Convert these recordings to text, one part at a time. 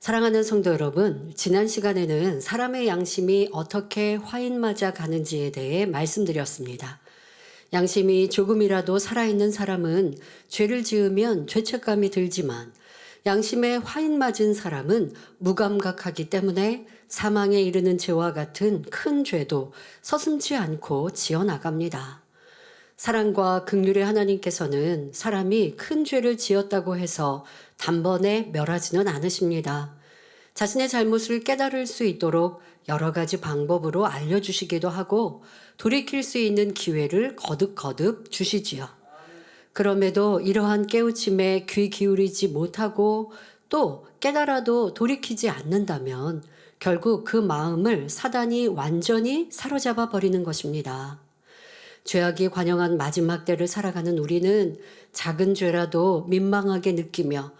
사랑하는 성도 여러분, 지난 시간에는 사람의 양심이 어떻게 화인 맞아 가는지에 대해 말씀드렸습니다. 양심이 조금이라도 살아있는 사람은 죄를 지으면 죄책감이 들지만 양심에 화인 맞은 사람은 무감각하기 때문에 사망에 이르는 죄와 같은 큰 죄도 서슴지 않고 지어나갑니다. 사랑과 긍휼의 하나님께서는 사람이 큰 죄를 지었다고 해서 단번에 멸하지는 않으십니다. 자신의 잘못을 깨달을 수 있도록 여러 가지 방법으로 알려주시기도 하고 돌이킬 수 있는 기회를 거듭거듭 주시지요. 그럼에도 이러한 깨우침에 귀 기울이지 못하고 또 깨달아도 돌이키지 않는다면 결국 그 마음을 사단이 완전히 사로잡아 버리는 것입니다. 죄악이 관영한 마지막 때를 살아가는 우리는 작은 죄라도 민망하게 느끼며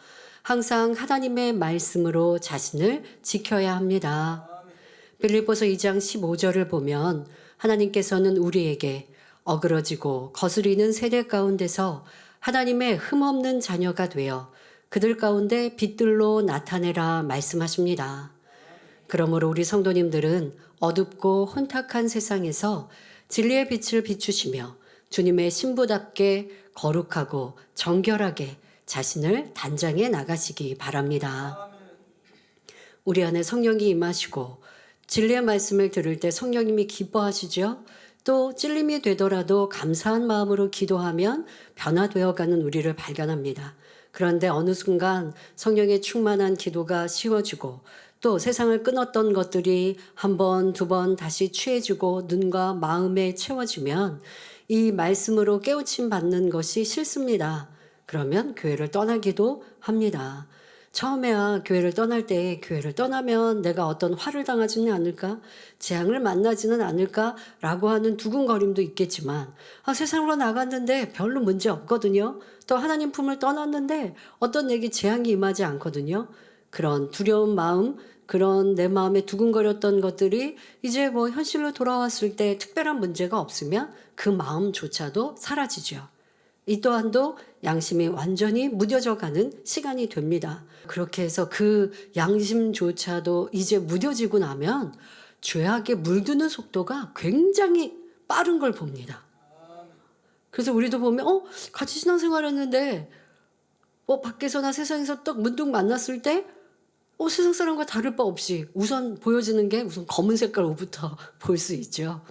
항상 하나님의 말씀으로 자신을 지켜야 합니다. 빌립보서 2장 15절을 보면 하나님께서는 우리에게 어그러지고 거스리는 세대 가운데서 하나님의 흠없는 자녀가 되어 그들 가운데 빛들로 나타내라 말씀하십니다. 그러므로 우리 성도님들은 어둡고 혼탁한 세상에서 진리의 빛을 비추시며 주님의 신부답게 거룩하고 정결하게 자신을 단장해 나가시기 바랍니다. 우리 안에 성령이 임하시고 진리의 말씀을 들을 때 성령님이 기뻐하시죠. 또 찔림이 되더라도 감사한 마음으로 기도하면 변화되어가는 우리를 발견합니다. 그런데 어느 순간 성령의 충만한 기도가 쉬워지고 또 세상을 끊었던 것들이 한 번, 두 번 다시 취해지고 눈과 마음에 채워지면 이 말씀으로 깨우침 받는 것이 싫습니다. 그러면 교회를 떠나기도 합니다. 처음에야 교회를 떠날 때 교회를 떠나면 내가 어떤 화를 당하지는 않을까? 재앙을 만나지는 않을까라고 하는 두근거림도 있겠지만 세상으로 나갔는데 별로 문제 없거든요. 또 하나님 품을 떠났는데 어떤 내게 재앙이 임하지 않거든요. 그런 두려운 마음, 그런 내 마음에 두근거렸던 것들이 이제 현실로 돌아왔을 때 특별한 문제가 없으면 그 마음조차도 사라지죠. 이 또한도 양심이 완전히 무뎌져 가는 시간이 됩니다. 그렇게 해서 그 양심조차도 이제 무뎌지고 나면 죄악에 물드는 속도가 굉장히 빠른 걸 봅니다. 그래서 우리도 보면 같이 신앙생활했는데 밖에서나 세상에서 딱 문득 만났을 때 세상 사람과 다를 바 없이 우선 보여지는 게 우선 검은 색깔 옷부터 볼 수 있죠.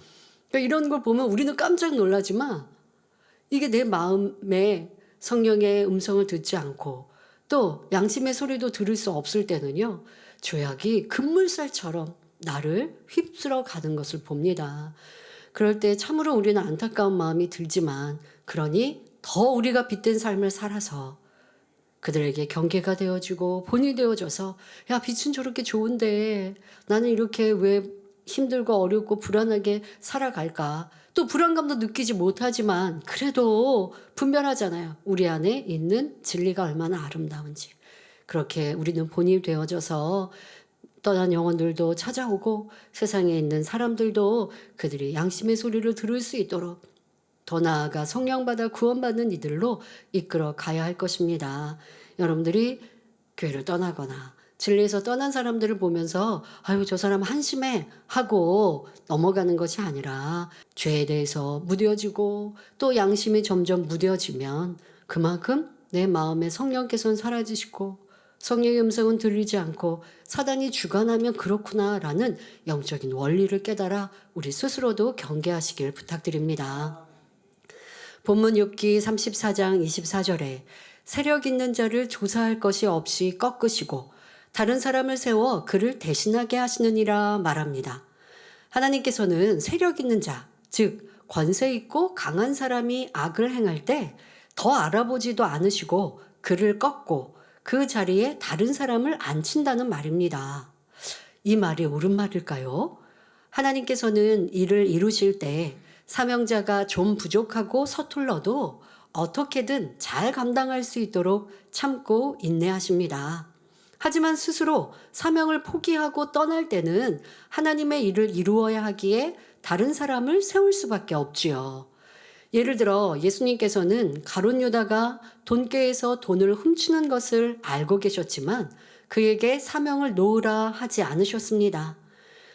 그러니까 이런 걸 보면 우리는 깜짝 놀라지만 이게 내 마음에 성령의 음성을 듣지 않고 또 양심의 소리도 들을 수 없을 때는요. 죄악이 급물살처럼 나를 휩쓸어 가는 것을 봅니다. 그럴 때 참으로 우리는 안타까운 마음이 들지만 그러니 더 우리가 빛된 삶을 살아서 그들에게 경계가 되어지고 본이 되어져서 야 빛은 저렇게 좋은데 나는 이렇게 왜 힘들고 어렵고 불안하게 살아갈까. 또 불안감도 느끼지 못하지만 그래도 분별하잖아요. 우리 안에 있는 진리가 얼마나 아름다운지. 그렇게 우리는 본이 되어져서 떠난 영혼들도 찾아오고 세상에 있는 사람들도 그들이 양심의 소리를 들을 수 있도록 더 나아가 성령받아 구원받는 이들로 이끌어 가야 할 것입니다. 여러분들이 교회를 떠나거나 진리에서 떠난 사람들을 보면서 아유 저 사람 한심해 하고 넘어가는 것이 아니라 죄에 대해서 무뎌지고 또 양심이 점점 무뎌지면 그만큼 내 마음에 성령께서는 사라지시고 성령의 음성은 들리지 않고 사단이 주관하면 그렇구나라는 영적인 원리를 깨달아 우리 스스로도 경계하시길 부탁드립니다. 본문 욥기 34장 24절에 세력 있는 자를 조사할 것이 없이 꺾으시고 다른 사람을 세워 그를 대신하게 하시느니라 말합니다. 하나님께서는 세력 있는 자, 즉 권세 있고 강한 사람이 악을 행할 때 더 알아보지도 않으시고 그를 꺾고 그 자리에 다른 사람을 앉힌다는 말입니다. 이 말이 옳은 말일까요? 하나님께서는 이를 이루실 때 사명자가 좀 부족하고 서툴러도 어떻게든 잘 감당할 수 있도록 참고 인내하십니다. 하지만 스스로 사명을 포기하고 떠날 때는 하나님의 일을 이루어야 하기에 다른 사람을 세울 수밖에 없지요. 예를 들어 예수님께서는 가룟 유다가 돈꾀에서 돈을 훔치는 것을 알고 계셨지만 그에게 사명을 놓으라 하지 않으셨습니다.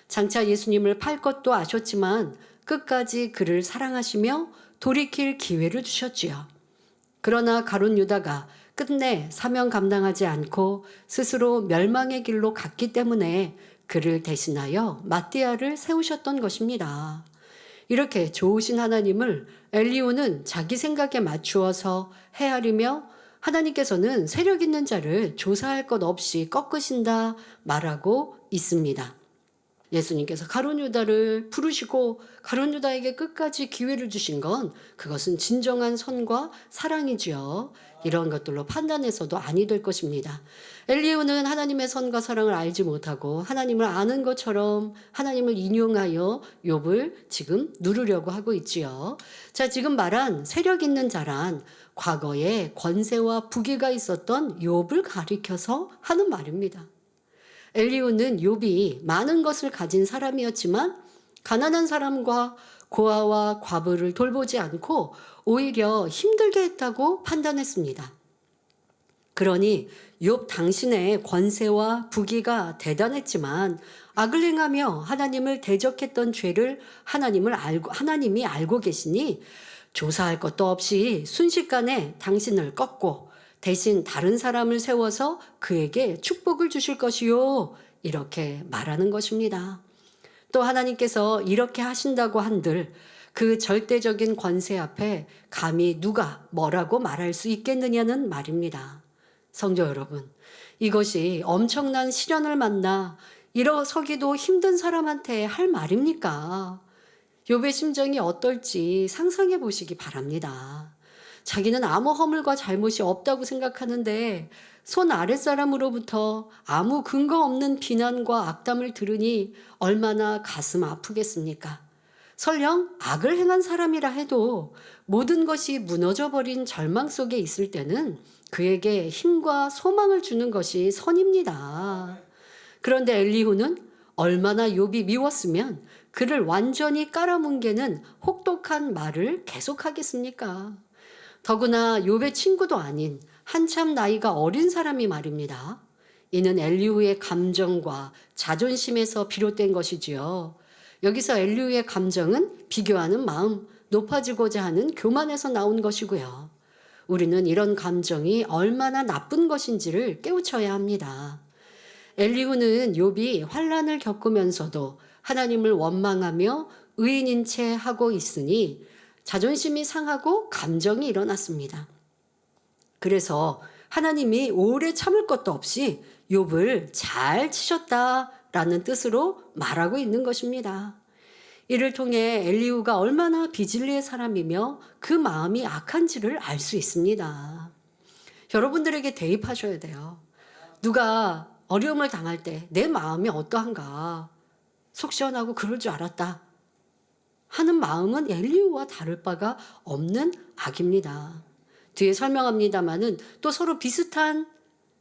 장차 예수님을 팔 것도 아셨지만 끝까지 그를 사랑하시며 돌이킬 기회를 주셨지요. 그러나 가룟 유다가 끝내 사명 감당하지 않고 스스로 멸망의 길로 갔기 때문에 그를 대신하여 마띠아를 세우셨던 것입니다. 이렇게 좋으신 하나님을 엘리후는 자기 생각에 맞추어서 헤아리며 하나님께서는 세력 있는 자를 조사할 것 없이 꺾으신다 말하고 있습니다. 예수님께서 가룟 유다를 부르시고 가룟 유다에게 끝까지 기회를 주신 건 그것은 진정한 선과 사랑이지요. 이런 것들로 판단해서도 아니 될 것입니다. 엘리후는 하나님의 선과 사랑을 알지 못하고 하나님을 아는 것처럼 하나님을 인용하여 욥을 지금 누르려고 하고 있지요. 자, 지금 말한 세력 있는 자란 과거에 권세와 부귀가 있었던 욥을 가리켜서 하는 말입니다. 엘리후는 욥이 많은 것을 가진 사람이었지만 가난한 사람과 고아와 과부를 돌보지 않고 오히려 힘들게 했다고 판단했습니다. 그러니 욥 당신의 권세와 부귀가 대단했지만 악을 행하며 하나님을 대적했던 죄를 하나님이 알고 계시니 조사할 것도 없이 순식간에 당신을 꺾고 대신 다른 사람을 세워서 그에게 축복을 주실 것이요. 이렇게 말하는 것입니다. 또 하나님께서 이렇게 하신다고 한들 그 절대적인 권세 앞에 감히 누가 뭐라고 말할 수 있겠느냐는 말입니다. 성도 여러분, 이것이 엄청난 시련을 만나 일어서기도 힘든 사람한테 할 말입니까? 욥의 심정이 어떨지 상상해 보시기 바랍니다. 자기는 아무 허물과 잘못이 없다고 생각하는데 손 아랫사람으로부터 아무 근거 없는 비난과 악담을 들으니 얼마나 가슴 아프겠습니까? 설령 악을 행한 사람이라 해도 모든 것이 무너져버린 절망 속에 있을 때는 그에게 힘과 소망을 주는 것이 선입니다. 그런데 엘리후는 얼마나 욥이 미웠으면 그를 완전히 깔아뭉개는 혹독한 말을 계속하겠습니까? 더구나 욥의 친구도 아닌 한참 나이가 어린 사람이 말입니다. 이는 엘리후의 감정과 자존심에서 비롯된 것이지요. 여기서 엘리후의 감정은 비교하는 마음, 높아지고자 하는 교만에서 나온 것이고요. 우리는 이런 감정이 얼마나 나쁜 것인지를 깨우쳐야 합니다. 엘리후는 욥이 환난을 겪으면서도 하나님을 원망하며 의인인 채 하고 있으니 자존심이 상하고 감정이 일어났습니다. 그래서 하나님이 오래 참을 것도 없이 욥을 잘 치셨다라는 뜻으로 말하고 있는 것입니다. 이를 통해 엘리후가 얼마나 비진리의 사람이며 그 마음이 악한지를 알 수 있습니다. 여러분들에게 대입하셔야 돼요. 누가 어려움을 당할 때 내 마음이 어떠한가? 속 시원하고 그럴 줄 알았다 하는 마음은 엘리후와 다를 바가 없는 악입니다. 뒤에 설명합니다마는 또 서로 비슷한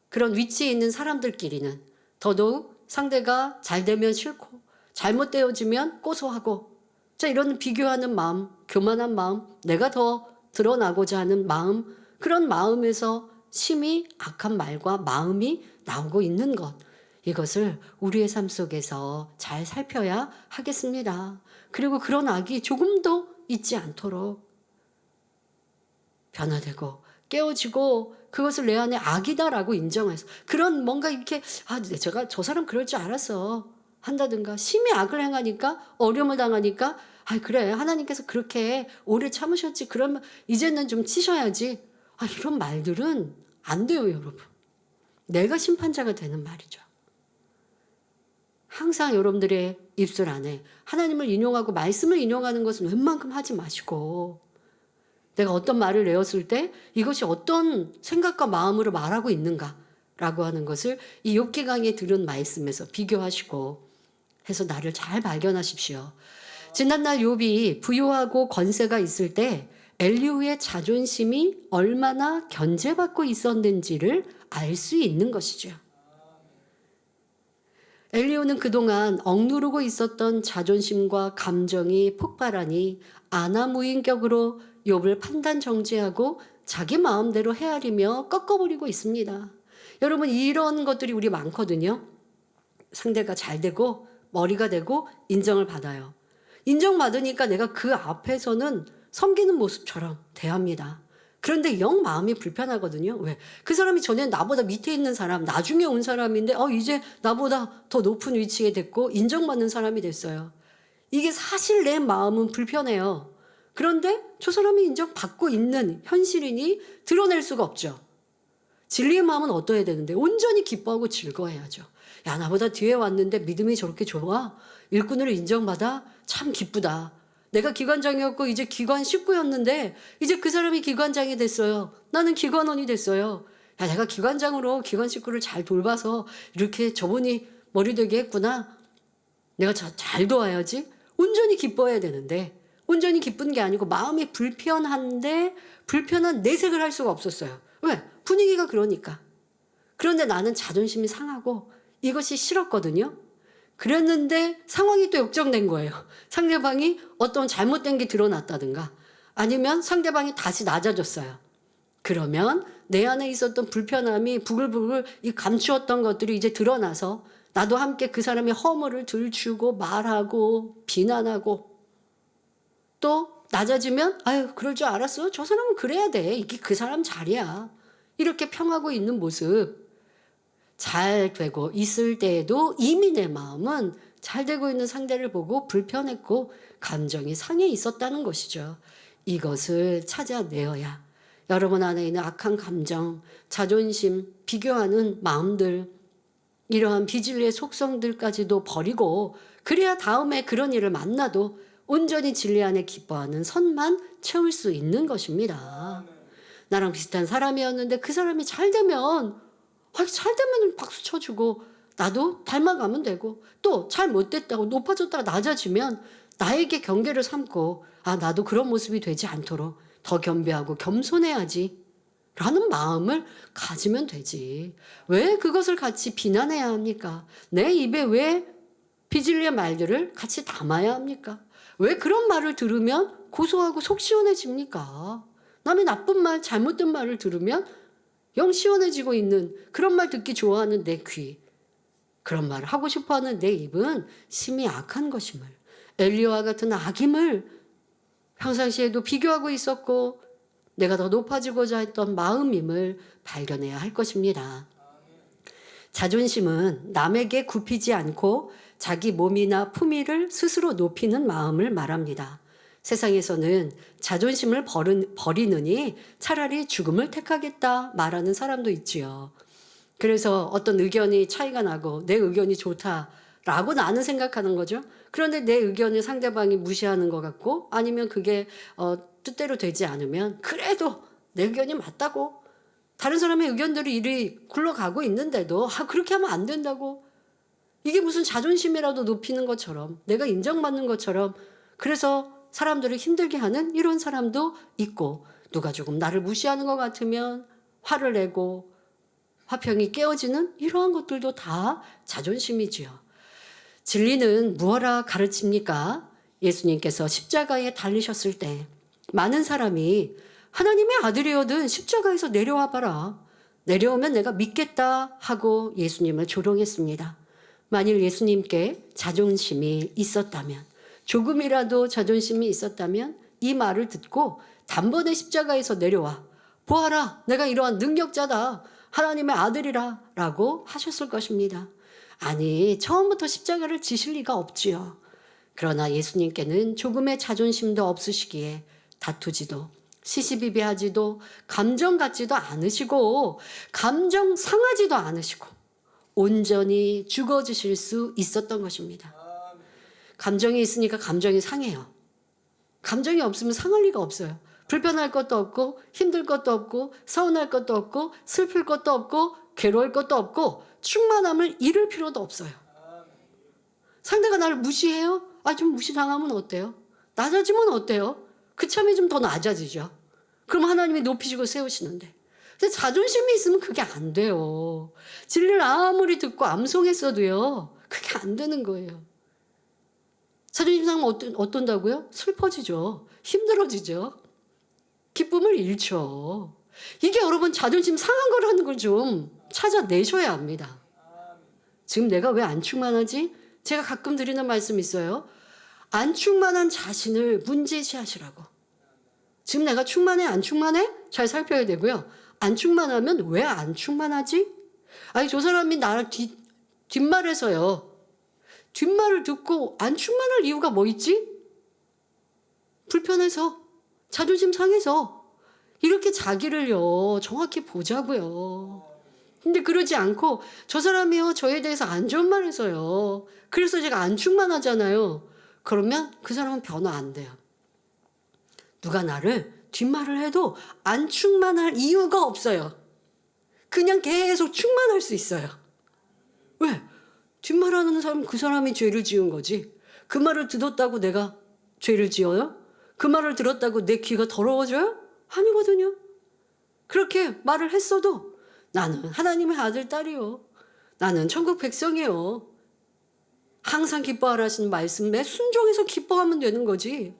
그런 위치에 있는 사람들끼리는 더더욱 상대가 잘 되면 싫고 잘못되어지면 고소하고 자, 이런 비교하는 마음, 교만한 마음, 내가 더 드러나고자 하는 마음, 그런 마음에서 심히 악한 말과 마음이 나오고 있는 것, 이것을 우리의 삶 속에서 잘 살펴야 하겠습니다. 그리고 그런 악이 조금도 있지 않도록 변화되고 깨어지고 그것을 내 안에 악이다라고 인정해서 그런 뭔가 이렇게 제가 저 사람 그럴 줄 알았어 한다든가 심히 악을 행하니까 어려움을 당하니까 그래 하나님께서 그렇게 오래 참으셨지 그러면 이제는 좀 치셔야지 이런 말들은 안 돼요 여러분. 내가 심판자가 되는 말이죠. 항상 여러분들의 입술 안에 하나님을 인용하고 말씀을 인용하는 것은 웬만큼 하지 마시고 내가 어떤 말을 내었을 때 이것이 어떤 생각과 마음으로 말하고 있는가라고 하는 것을 이 욥기 강의에 들은 말씀에서 비교하시고 해서 나를 잘 발견하십시오. 지난날 욥이 부유하고 권세가 있을 때 엘리후의 자존심이 얼마나 견제받고 있었는지를 알 수 있는 것이죠. 엘리후는 그동안 억누르고 있었던 자존심과 감정이 폭발하니 아나무인격으로 욥을 판단 정지하고 자기 마음대로 헤아리며 꺾어버리고 있습니다. 여러분 이런 것들이 우리 많거든요. 상대가 잘 되고 머리가 되고 인정을 받아요. 인정받으니까 내가 그 앞에서는 섬기는 모습처럼 대합니다. 그런데 영 마음이 불편하거든요. 왜? 그 사람이 전에 나보다 밑에 있는 사람, 나중에 온 사람인데 이제 나보다 더 높은 위치에 됐고 인정받는 사람이 됐어요. 이게 사실 내 마음은 불편해요. 그런데 저 사람이 인정받고 있는 현실이니 드러낼 수가 없죠. 진리의 마음은 어떠해야 되는데 온전히 기뻐하고 즐거워해야죠. 야, 나보다 뒤에 왔는데 믿음이 저렇게 좋아? 일꾼으로 인정받아? 참 기쁘다. 내가 기관장이었고 이제 기관 식구였는데 이제 그 사람이 기관장이 됐어요. 나는 기관원이 됐어요. 야, 내가 기관장으로 기관 식구를 잘 돌봐서 이렇게 저분이 머리 되게 했구나. 내가 잘 도와야지. 온전히 기뻐해야 되는데 온전히 기쁜 게 아니고 마음이 불편한데 불편한 내색을 할 수가 없었어요. 왜? 분위기가 그러니까. 그런데 나는 자존심이 상하고 이것이 싫었거든요. 그랬는데 상황이 또 역정된 거예요. 상대방이 어떤 잘못된 게 드러났다든가 아니면 상대방이 다시 낮아졌어요. 그러면 내 안에 있었던 불편함이 부글부글 이 감추었던 것들이 이제 드러나서 나도 함께 그 사람의 허물을 들추고 말하고 비난하고 또 낮아지면 아유 그럴 줄 알았어. 저 사람은 그래야 돼. 이게 그 사람 자리야. 이렇게 평하고 있는 모습 잘 되고 있을 때에도 이미 내 마음은 잘 되고 있는 상대를 보고 불편했고 감정이 상해 있었다는 것이죠. 이것을 찾아내어야 여러분 안에 있는 악한 감정, 자존심, 비교하는 마음들 이러한 비진리의 속성들까지도 버리고 그래야 다음에 그런 일을 만나도 온전히 진리 안에 기뻐하는 선만 채울 수 있는 것입니다. 나랑 비슷한 사람이었는데 그 사람이 잘 되면 박수 쳐주고 나도 닮아가면 되고 또 잘 못됐다고 높아졌다가 낮아지면 나에게 경계를 삼고 나도 그런 모습이 되지 않도록 더 겸비하고 겸손해야지 라는 마음을 가지면 되지. 왜 그것을 같이 비난해야 합니까? 내 입에 왜 비진리의 말들을 같이 담아야 합니까? 왜 그런 말을 들으면 고소하고 속 시원해집니까? 남의 나쁜 말, 잘못된 말을 들으면 영 시원해지고 있는 그런 말 듣기 좋아하는 내 귀, 그런 말을 하고 싶어하는 내 입은 심히 악한 것임을, 엘리야와 같은 악임을 평상시에도 비교하고 있었고 내가 더 높아지고자 했던 마음임을 발견해야 할 것입니다. 자존심은 남에게 굽히지 않고 자기 몸이나 품위를 스스로 높이는 마음을 말합니다. 세상에서는 자존심을 버리느니 차라리 죽음을 택하겠다 말하는 사람도 있지요. 그래서 어떤 의견이 차이가 나고 내 의견이 좋다라고 나는 생각하는 거죠. 그런데 내 의견을 상대방이 무시하는 것 같고 아니면 그게 뜻대로 되지 않으면 그래도 내 의견이 맞다고 다른 사람의 의견들이 이리 굴러가고 있는데도 그렇게 하면 안 된다고 이게 무슨 자존심이라도 높이는 것처럼 내가 인정받는 것처럼 그래서 사람들을 힘들게 하는 이런 사람도 있고 누가 조금 나를 무시하는 것 같으면 화를 내고 화평이 깨어지는 이러한 것들도 다 자존심이지요. 진리는 무엇라 가르칩니까? 예수님께서 십자가에 달리셨을 때 많은 사람이 하나님의 아들이거든 십자가에서 내려와 봐라. 내려오면 내가 믿겠다 하고 예수님을 조롱했습니다. 만일 예수님께 자존심이 있었다면 조금이라도 자존심이 있었다면 이 말을 듣고 단번에 십자가에서 내려와 보아라 내가 이러한 능력자다 하나님의 아들이라 라고 하셨을 것입니다. 아니 처음부터 십자가를 지실 리가 없지요. 그러나 예수님께는 조금의 자존심도 없으시기에 다투지도 시시비비하지도 감정 갖지도 않으시고 감정 상하지도 않으시고 온전히 죽어주실 수 있었던 것입니다. 감정이 있으니까 감정이 상해요. 감정이 없으면 상할 리가 없어요. 불편할 것도 없고 힘들 것도 없고 서운할 것도 없고 슬플 것도 없고 괴로울 것도 없고 충만함을 잃을 필요도 없어요. 상대가 나를 무시해요? 좀 무시당하면 어때요? 낮아지면 어때요? 그참에 좀 더 낮아지죠. 그럼 하나님이 높이시고 세우시는데. 근데 자존심이 있으면 그게 안 돼요. 진리를 아무리 듣고 암송했어도요. 그게 안 되는 거예요. 자존심 상하면 어떤다고요? 슬퍼지죠. 힘들어지죠. 기쁨을 잃죠. 이게 여러분 자존심 상한 거라는 걸 좀 찾아내셔야 합니다. 지금 내가 왜 안 충만하지? 제가 가끔 드리는 말씀 있어요. 안 충만한 자신을 문제시하시라고. 지금 내가 충만해? 안 충만해? 잘 살펴야 되고요. 안 충만하면 왜 안 충만하지? 아니 저 사람이 나를 뒷말에서요. 뒷말을 듣고 안 충만할 이유가 뭐 있지? 불편해서, 자존심 상해서. 이렇게 자기를요 정확히 보자고요. 근데 그러지 않고 저 사람이요 저에 대해서 안 좋은 말 해서요. 그래서 제가 안 충만하잖아요. 그러면 그 사람은 변화 안 돼요. 누가 나를 뒷말을 해도 안 충만할 이유가 없어요. 그냥 계속 충만할 수 있어요. 왜? 뒷말하는 사람 그 사람이 죄를 지은 거지. 그 말을 들었다고 내가 죄를 지어요? 그 말을 들었다고 내 귀가 더러워져요? 아니거든요. 그렇게 말을 했어도 나는 하나님의 아들 딸이요. 나는 천국 백성이요. 항상 기뻐하라 하시는 말씀에 순종해서 기뻐하면 되는 거지.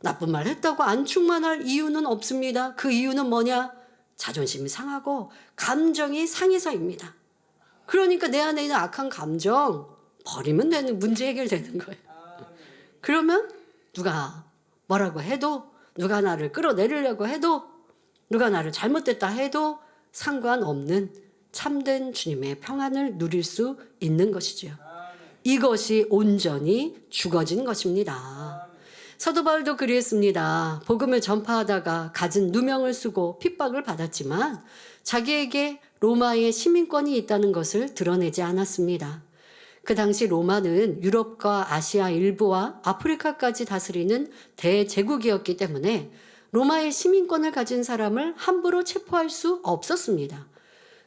나쁜 말 했다고 안 충만할 이유는 없습니다. 그 이유는 뭐냐? 자존심이 상하고 감정이 상해서입니다. 그러니까 내 안에 있는 악한 감정 버리면 되는, 문제 해결되는 거예요. 그러면 누가 뭐라고 해도, 누가 나를 끌어내리려고 해도, 누가 나를 잘못됐다 해도 상관없는 참된 주님의 평안을 누릴 수 있는 것이지요. 이것이 온전히 죽어진 것입니다. 사도 바울도 그랬습니다. 복음을 전파하다가 갖은 누명을 쓰고 핍박을 받았지만 자기에게 로마의 시민권이 있다는 것을 드러내지 않았습니다. 그 당시 로마는 유럽과 아시아 일부와 아프리카까지 다스리는 대제국이었기 때문에 로마의 시민권을 가진 사람을 함부로 체포할 수 없었습니다.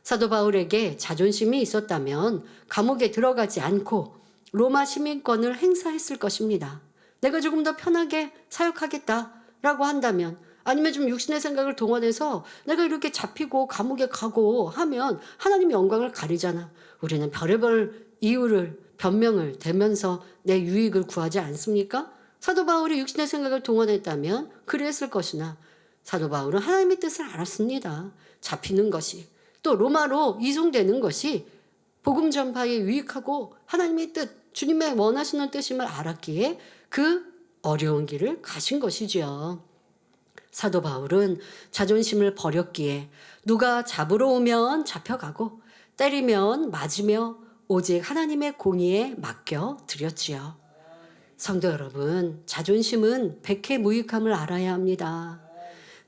사도 바울에게 자존심이 있었다면 감옥에 들어가지 않고 로마 시민권을 행사했을 것입니다. 내가 조금 더 편하게 사역하겠다라고 한다면, 아니면 좀 육신의 생각을 동원해서 내가 이렇게 잡히고 감옥에 가고 하면 하나님의 영광을 가리잖아. 우리는 별의별 이유를, 변명을 대면서 내 유익을 구하지 않습니까? 사도 바울이 육신의 생각을 동원했다면 그랬을 것이나 사도 바울은 하나님의 뜻을 알았습니다. 잡히는 것이, 또 로마로 이송되는 것이 복음 전파에 유익하고 하나님의 뜻, 주님의 원하시는 뜻임을 알았기에 그 어려운 길을 가신 것이지요. 사도 바울은 자존심을 버렸기에 누가 잡으러 오면 잡혀가고 때리면 맞으며 오직 하나님의 공의에 맡겨 드렸지요. 성도 여러분, 자존심은 백해무익함을 알아야 합니다.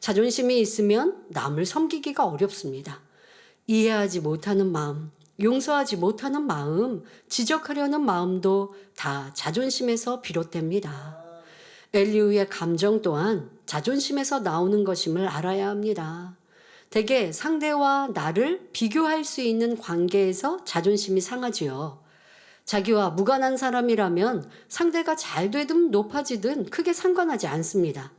자존심이 있으면 남을 섬기기가 어렵습니다. 이해하지 못하는 마음, 용서하지 못하는 마음, 지적하려는 마음도 다 자존심에서 비롯됩니다. 엘리후의 감정 또한 자존심에서 나오는 것임을 알아야 합니다. 대개 상대와 나를 비교할 수 있는 관계에서 자존심이 상하지요. 자기와 무관한 사람이라면 상대가 잘 되든 높아지든 크게 상관하지 않습니다.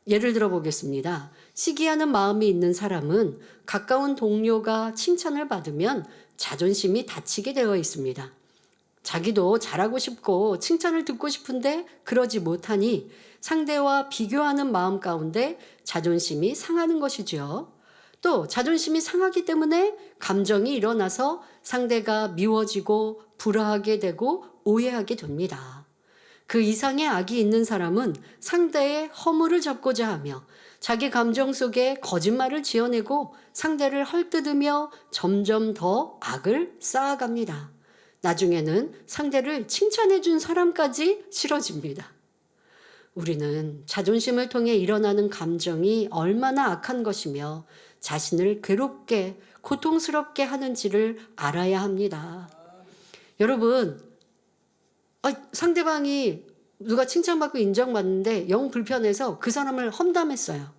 예를 들어 보겠습니다. 시기하는 마음이 있는 사람은 가까운 동료가 칭찬을 받으면 자존심이 다치게 되어 있습니다. 자기도 잘하고 싶고 칭찬을 듣고 싶은데 그러지 못하니 상대와 비교하는 마음 가운데 자존심이 상하는 것이죠. 또 자존심이 상하기 때문에 감정이 일어나서 상대가 미워지고 불화하게 되고 오해하게 됩니다. 그 이상의 악이 있는 사람은 상대의 허물을 잡고자 하며 자기 감정 속에 거짓말을 지어내고 상대를 헐뜯으며 점점 더 악을 쌓아갑니다. 나중에는 상대를 칭찬해 준 사람까지 싫어집니다. 우리는 자존심을 통해 일어나는 감정이 얼마나 악한 것이며 자신을 괴롭게 고통스럽게 하는지를 알아야 합니다. 여러분, 상대방이 누가 칭찬받고 인정받는데 영 불편해서 그 사람을 험담했어요.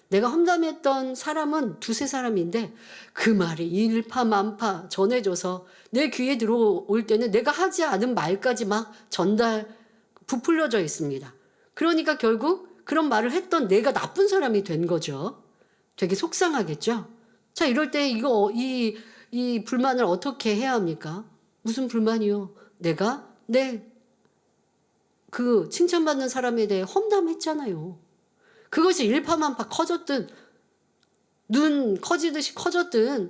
내가 험담했던 사람은 두세 사람인데 그 말이 일파만파 전해져서 내 귀에 들어올 때는 내가 하지 않은 말까지 막 부풀려져 있습니다. 그러니까 결국 그런 말을 했던 내가 나쁜 사람이 된 거죠. 되게 속상하겠죠? 자, 이럴 때 이 불만을 어떻게 해야 합니까? 무슨 불만이요? 내가 그 칭찬받는 사람에 대해 험담했잖아요. 그것이 일파만파 커졌든 눈 커지듯이 커졌든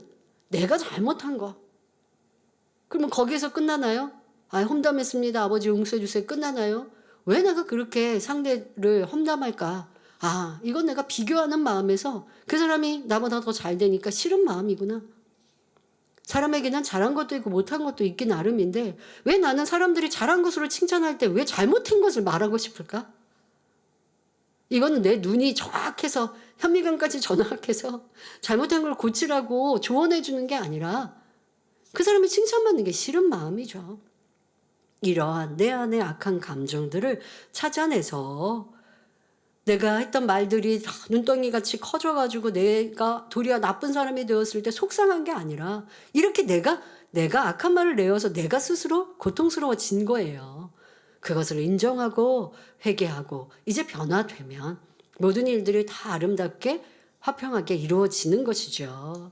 내가 잘못한 거. 그러면 거기에서 끝나나요? 아, 험담했습니다. 아버지 용서해 주세요. 끝나나요? 왜 내가 그렇게 상대를 험담할까? 아, 이건 내가 비교하는 마음에서 그 사람이 나보다 더 잘 되니까 싫은 마음이구나. 사람에게는 잘한 것도 있고 못한 것도 있기 나름인데 왜 나는 사람들이 잘한 것으로 칭찬할 때 왜 잘못한 것을 말하고 싶을까? 이거는 내 눈이 정확해서 현미경까지 정확해서 잘못한 걸 고치라고 조언해 주는 게 아니라 그 사람이 칭찬받는 게 싫은 마음이죠. 이러한 내 안의 악한 감정들을 찾아내서 내가 했던 말들이 다 눈덩이같이 커져가지고 내가 도리어 나쁜 사람이 되었을 때 속상한 게 아니라 이렇게 내가 악한 말을 내어서 내가 스스로 고통스러워진 거예요. 그것을 인정하고 회개하고 이제 변화되면 모든 일들이 다 아름답게 화평하게 이루어지는 것이죠.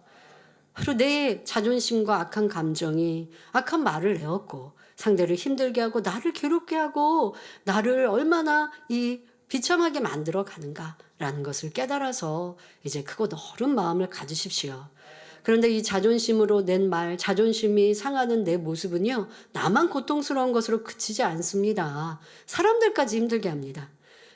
바로 내 자존심과 악한 감정이 악한 말을 내었고 상대를 힘들게 하고 나를 괴롭게 하고 나를 얼마나 이 비참하게 만들어 가는가라는 것을 깨달아서 이제 크고 넓은 마음을 가지십시오. 그런데 이 자존심으로 낸 말, 자존심이 상하는 내 모습은요, 나만 고통스러운 것으로 그치지 않습니다. 사람들까지 힘들게 합니다.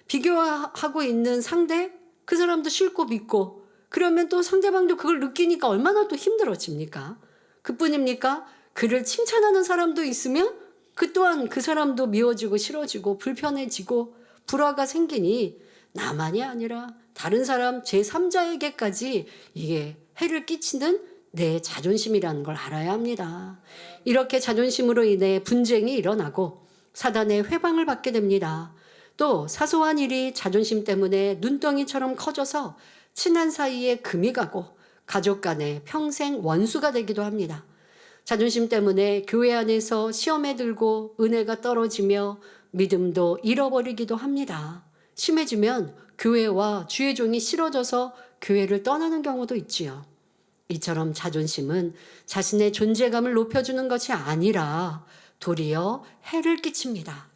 비교하고 있는 상대, 그 사람도 싫고 믿고, 그러면 또 상대방도 그걸 느끼니까 얼마나 또 힘들어집니까? 그뿐입니까? 그를 칭찬하는 사람도 있으면 그 또한 그 사람도 미워지고 싫어지고 불편해지고 불화가 생기니 나만이 아니라 다른 사람 제3자에게까지 이게 해를 끼치는 내 자존심이라는 걸 알아야 합니다. 이렇게 자존심으로 인해 분쟁이 일어나고 사단의 회방을 받게 됩니다. 또 사소한 일이 자존심 때문에 눈덩이처럼 커져서 친한 사이에 금이 가고 가족 간에 평생 원수가 되기도 합니다. 자존심 때문에 교회 안에서 시험에 들고 은혜가 떨어지며 믿음도 잃어버리기도 합니다. 심해지면 교회와 주의 종이 싫어져서 교회를 떠나는 경우도 있지요. 이처럼 자존심은 자신의 존재감을 높여주는 것이 아니라 도리어 해를 끼칩니다.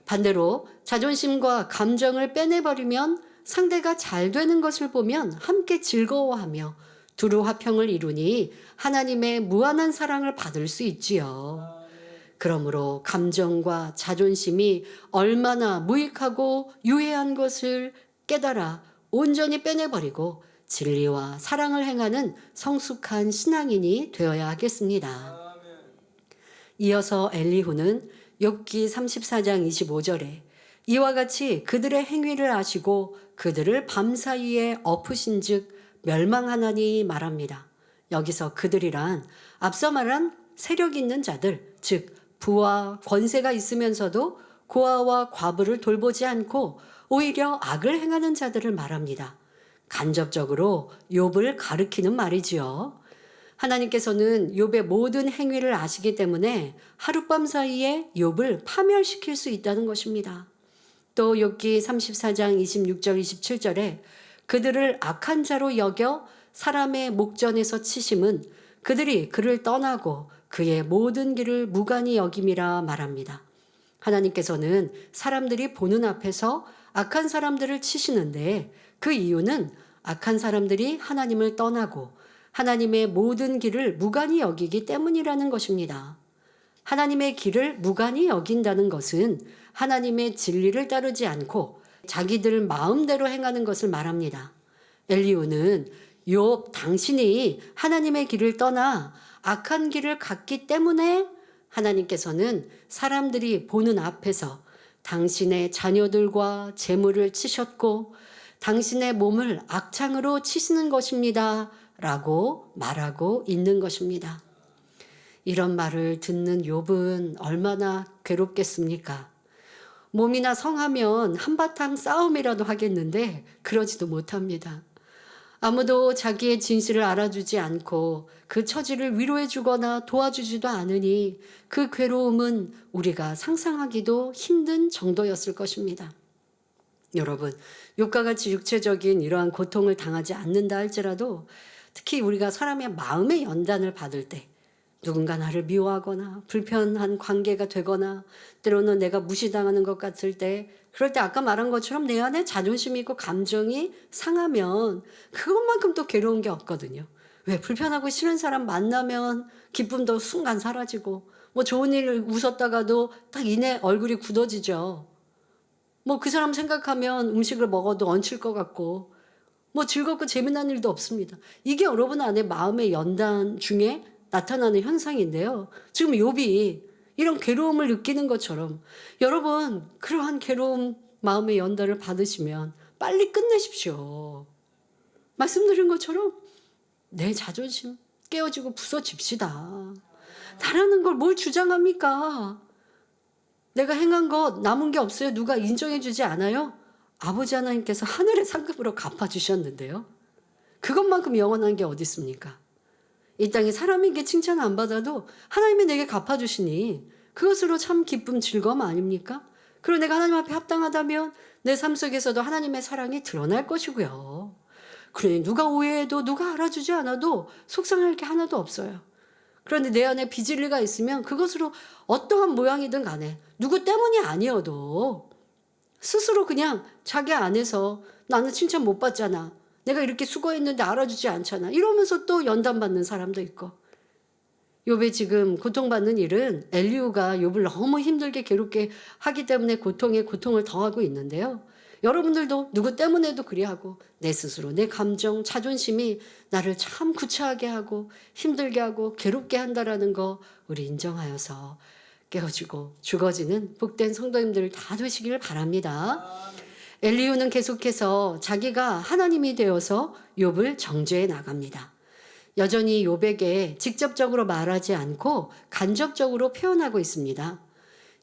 반대로 자존심과 감정을 빼내버리면 상대가 잘 되는 것을 보면 함께 즐거워하며 두루 화평을 이루니 하나님의 무한한 사랑을 받을 수 있지요. 그러므로 감정과 자존심이 얼마나 무익하고 유해한 것을 깨달아 온전히 빼내버리고 진리와 사랑을 행하는 성숙한 신앙인이 되어야 하겠습니다. 이어서 엘리후는 욥기 34장 25절에 이와 같이 그들의 행위를 아시고 그들을 밤사이에 엎으신즉 멸망하나니 말합니다. 여기서 그들이란 앞서 말한 세력 있는 자들, 즉 부와 권세가 있으면서도 고아와 과부를 돌보지 않고 오히려 악을 행하는 자들을 말합니다. 간접적으로 욥을 가리키는 말이지요. 하나님께서는 욥의 모든 행위를 아시기 때문에 하룻밤 사이에 욥을 파멸시킬 수 있다는 것입니다. 또 욥기 34장 26절 27절에 그들을 악한 자로 여겨 사람의 목전에서 치심은 그들이 그를 떠나고 그의 모든 길을 무관히 여김이라 말합니다. 하나님께서는 사람들이 보는 앞에서 악한 사람들을 치시는데 그 이유는 악한 사람들이 하나님을 떠나고 하나님의 모든 길을 무관히 여기기 때문이라는 것입니다. 하나님의 길을 무관히 여긴다는 것은 하나님의 진리를 따르지 않고 자기들 마음대로 행하는 것을 말합니다. 엘리후는 욥 당신이 하나님의 길을 떠나 악한 길을 갔기 때문에 하나님께서는 사람들이 보는 앞에서 당신의 자녀들과 재물을 치셨고 당신의 몸을 악창으로 치시는 것입니다. 라고 말하고 있는 것입니다. 이런 말을 듣는 욥은 얼마나 괴롭겠습니까? 몸이나 성하면 한바탕 싸움이라도 하겠는데 그러지도 못합니다. 아무도 자기의 진실을 알아주지 않고 그 처지를 위로해 주거나 도와주지도 않으니 그 괴로움은 우리가 상상하기도 힘든 정도였을 것입니다. 여러분, 욥과 같이 육체적인 이러한 고통을 당하지 않는다 할지라도 특히 우리가 사람의 마음의 연단을 받을 때 누군가 나를 미워하거나 불편한 관계가 되거나 때로는 내가 무시당하는 것 같을 때 그럴 때 아까 말한 것처럼 내 안에 자존심이 있고 감정이 상하면 그것만큼 또 괴로운 게 없거든요. 왜 불편하고 싫은 사람 만나면 기쁨도 순간 사라지고 뭐 좋은 일 웃었다가도 딱 이내 얼굴이 굳어지죠. 뭐 그 사람 생각하면 음식을 먹어도 얹힐 것 같고 뭐 즐겁고 재미난 일도 없습니다. 이게 여러분 안에 마음의 연단 중에 나타나는 현상인데요. 지금 욥이 이런 괴로움을 느끼는 것처럼 여러분 그러한 괴로움 마음의 연단을 받으시면 빨리 끝내십시오. 말씀드린 것처럼 내 자존심 깨어지고 부서집시다. 나라는 걸 뭘 주장합니까? 내가 행한 것 남은 게 없어요. 누가 인정해 주지 않아요? 아버지 하나님께서 하늘의 상급으로 갚아주셨는데요. 그것만큼 영원한 게 어디 있습니까? 이 땅에 사람에게 칭찬 안 받아도 하나님이 내게 갚아주시니 그것으로 참 기쁨 즐거움 아닙니까? 그리고 내가 하나님 앞에 합당하다면 내 삶 속에서도 하나님의 사랑이 드러날 것이고요. 그러니 누가 오해해도 누가 알아주지 않아도 속상할 게 하나도 없어요. 그런데 내 안에 비진리가 있으면 그것으로 어떠한 모양이든 간에 누구 때문이 아니어도 스스로 그냥 자기 안에서 나는 칭찬 못 받잖아. 내가 이렇게 수고했는데 알아주지 않잖아. 이러면서 또 연단받는 사람도 있고. 욥이 지금 고통받는 일은 엘리후가 욥을 너무 힘들게 괴롭게 하기 때문에 고통에 고통을 더하고 있는데요. 여러분들도 누구 때문에도 그리하고 내 스스로 내 감정, 자존심이 나를 참 구차하게 하고 힘들게 하고 괴롭게 한다라는 거 우리 인정하여서 깨어지고 죽어지는 복된 성도님들 다 되시길 바랍니다. 엘리후는 계속해서 자기가 하나님이 되어서 욥을 정죄해 나갑니다. 여전히 욥에게 직접적으로 말하지 않고 간접적으로 표현하고 있습니다.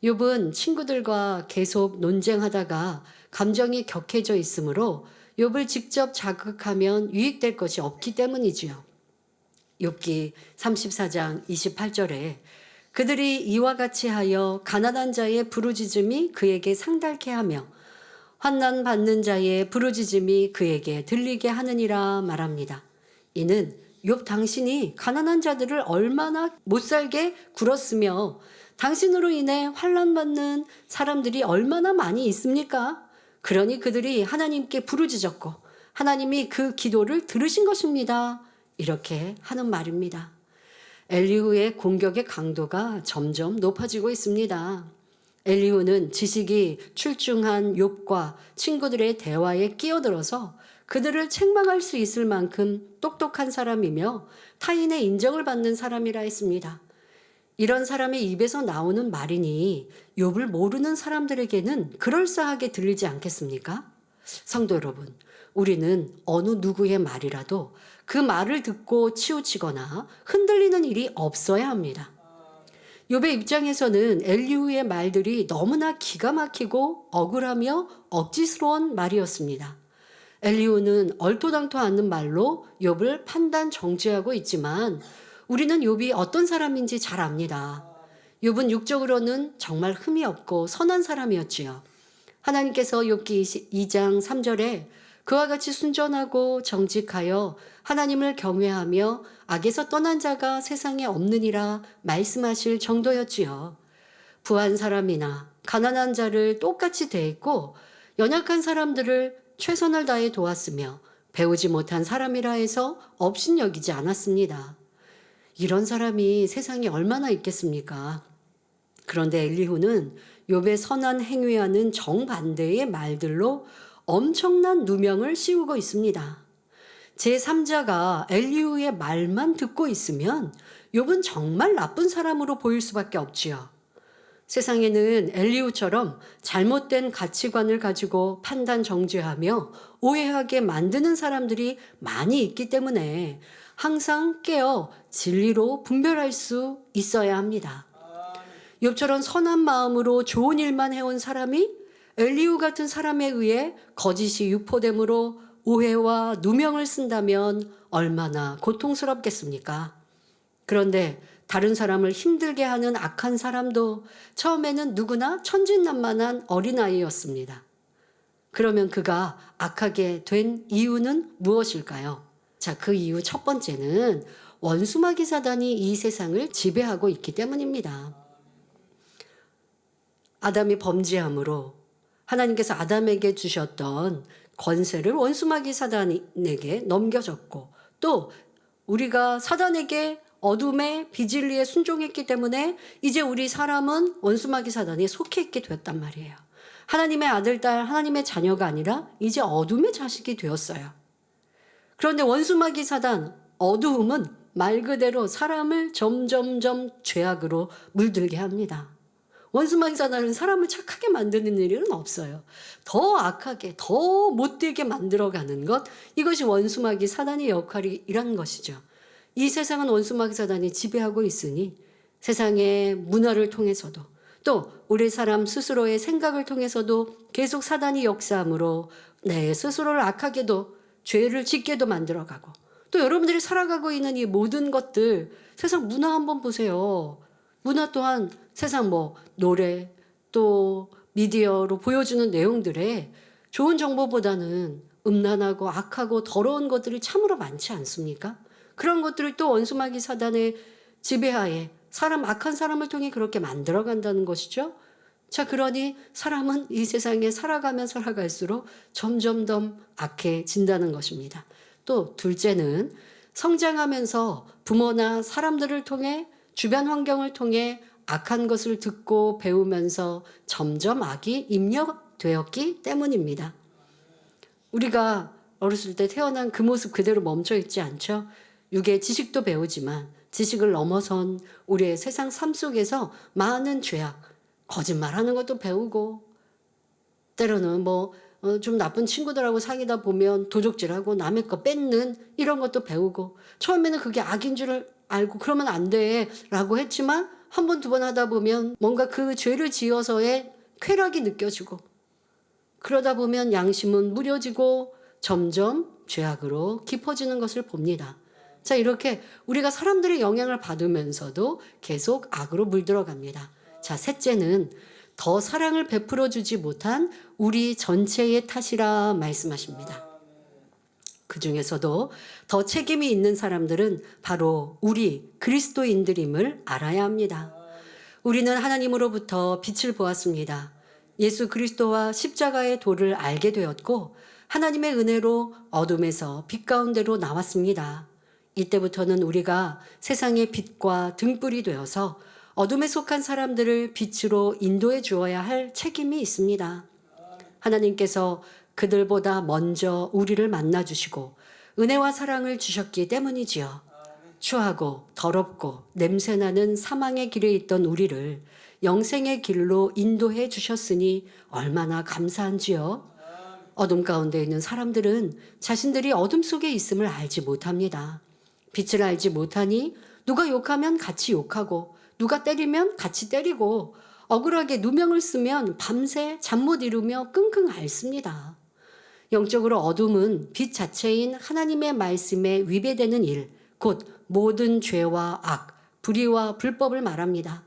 욥은 친구들과 계속 논쟁하다가 감정이 격해져 있으므로 욥을 직접 자극하면 유익될 것이 없기 때문이지요. 욥기 34장 28절에 그들이 이와 같이 하여 가난한 자의 부르짖음이 그에게 상달케 하며 환난 받는 자의 부르짖음이 그에게 들리게 하느니라 말합니다. 이는 욥 당신이 가난한 자들을 얼마나 못살게 굴었으며 당신으로 인해 환난 받는 사람들이 얼마나 많이 있습니까? 그러니 그들이 하나님께 부르짖었고 하나님이 그 기도를 들으신 것입니다. 이렇게 하는 말입니다. 엘리후의 공격의 강도가 점점 높아지고 있습니다. 엘리후는 지식이 출중한 욥과 친구들의 대화에 끼어들어서 그들을 책망할 수 있을 만큼 똑똑한 사람이며 타인의 인정을 받는 사람이라 했습니다. 이런 사람의 입에서 나오는 말이니 욥을 모르는 사람들에게는 그럴싸하게 들리지 않겠습니까? 성도 여러분, 우리는 어느 누구의 말이라도 그 말을 듣고 치우치거나 흔들리는 일이 없어야 합니다. 욥의 입장에서는 엘리후의 말들이 너무나 기가 막히고 억울하며 억지스러운 말이었습니다. 엘리후는 얼토당토 않는 말로 욥을 판단 정죄하고 있지만 우리는 욥이 어떤 사람인지 잘 압니다. 욥은 육적으로는 정말 흠이 없고 선한 사람이었지요. 하나님께서 욥기 2장 3절에 그와 같이 순전하고 정직하여 하나님을 경외하며 악에서 떠난 자가 세상에 없느니라 말씀하실 정도였지요. 부한 사람이나 가난한 자를 똑같이 대했고 연약한 사람들을 최선을 다해 도왔으며 배우지 못한 사람이라 해서 업신여기지 않았습니다. 이런 사람이 세상에 얼마나 있겠습니까? 그런데 엘리후는 욥의 선한 행위와는 정반대의 말들로 엄청난 누명을 씌우고 있습니다. 제3자가 엘리후의 말만 듣고 있으면 욥은 정말 나쁜 사람으로 보일 수밖에 없지요. 세상에는 엘리후처럼 잘못된 가치관을 가지고 판단 정죄하며 오해하게 만드는 사람들이 많이 있기 때문에 항상 깨어 진리로 분별할 수 있어야 합니다. 욥처럼 선한 마음으로 좋은 일만 해온 사람이 엘리후 같은 사람에 의해 거짓이 유포됨으로 오해와 누명을 쓴다면 얼마나 고통스럽겠습니까? 그런데 다른 사람을 힘들게 하는 악한 사람도 처음에는 누구나 천진난만한 어린아이였습니다. 그러면 그가 악하게 된 이유는 무엇일까요? 자, 그 이유 첫 번째는 원수마귀 사단이 이 세상을 지배하고 있기 때문입니다. 아담이 범죄함으로 하나님께서 아담에게 주셨던 권세를 원수마귀 사단에게 넘겨줬고 또 우리가 사단에게 어둠의 비진리에 순종했기 때문에 이제 우리 사람은 원수마귀 사단에 속해 있게 되었단 말이에요. 하나님의 아들, 딸, 하나님의 자녀가 아니라 이제 어둠의 자식이 되었어요. 그런데 원수마귀 사단, 어두움은 말 그대로 사람을 점점점 죄악으로 물들게 합니다. 원수마귀 사단은 사람을 착하게 만드는 일은 없어요. 더 악하게, 더 못되게 만들어가는 것, 이것이 원수마귀 사단의 역할이란 것이죠. 이 세상은 원수마귀 사단이 지배하고 있으니 세상의 문화를 통해서도 또 우리 사람 스스로의 생각을 통해서도 계속 사단이 역사함으로 내 스스로를 악하게도 죄를 짓게도 만들어가고, 또 여러분들이 살아가고 있는 이 모든 것들, 세상 문화 한번 보세요. 문화 또한 세상 노래 또 미디어로 보여주는 내용들에 좋은 정보보다는 음란하고 악하고 더러운 것들이 참으로 많지 않습니까? 그런 것들을 또 원수마귀 사단의 지배하에 악한 사람을 통해 그렇게 만들어간다는 것이죠. 자, 그러니 사람은 이 세상에 살아가면 살아갈수록 점점 더 악해진다는 것입니다. 또 둘째는 성장하면서 부모나 사람들을 통해 주변 환경을 통해 악한 것을 듣고 배우면서 점점 악이 입력되었기 때문입니다. 우리가 어렸을 때 태어난 그 모습 그대로 멈춰 있지 않죠? 육의 지식도 배우지만 지식을 넘어선 우리의 세상 삶 속에서 많은 죄악, 거짓말하는 것도 배우고, 때로는 좀 나쁜 친구들하고 사귀다 보면 도적질하고 남의 거 뺏는 이런 것도 배우고, 처음에는 그게 악인 줄 알고 그러면 안 돼 라고 했지만 한 번, 두 번 하다 보면 뭔가 그 죄를 지어서의 쾌락이 느껴지고, 그러다 보면 양심은 무뎌지고 점점 죄악으로 깊어지는 것을 봅니다. 자, 이렇게 우리가 사람들의 영향을 받으면서도 계속 악으로 물들어갑니다. 자, 셋째는 더 사랑을 베풀어 주지 못한 우리 전체의 탓이라 말씀하십니다. 그 중에서도 더 책임이 있는 사람들은 바로 우리 그리스도인들임을 알아야 합니다. 우리는 하나님으로부터 빛을 보았습니다. 예수 그리스도와 십자가의 도를 알게 되었고 하나님의 은혜로 어둠에서 빛 가운데로 나왔습니다. 이때부터는 우리가 세상의 빛과 등불이 되어서 어둠에 속한 사람들을 빛으로 인도해 주어야 할 책임이 있습니다. 하나님께서 그들보다 먼저 우리를 만나주시고 은혜와 사랑을 주셨기 때문이지요. 추하고 더럽고 냄새나는 사망의 길에 있던 우리를 영생의 길로 인도해 주셨으니 얼마나 감사한지요. 어둠 가운데 있는 사람들은 자신들이 어둠 속에 있음을 알지 못합니다. 빛을 알지 못하니 누가 욕하면 같이 욕하고 누가 때리면 같이 때리고 억울하게 누명을 쓰면 밤새 잠 못 이루며 끙끙 앓습니다. 영적으로 어둠은 빛 자체인 하나님의 말씀에 위배되는 일, 곧 모든 죄와 악, 불의와 불법을 말합니다.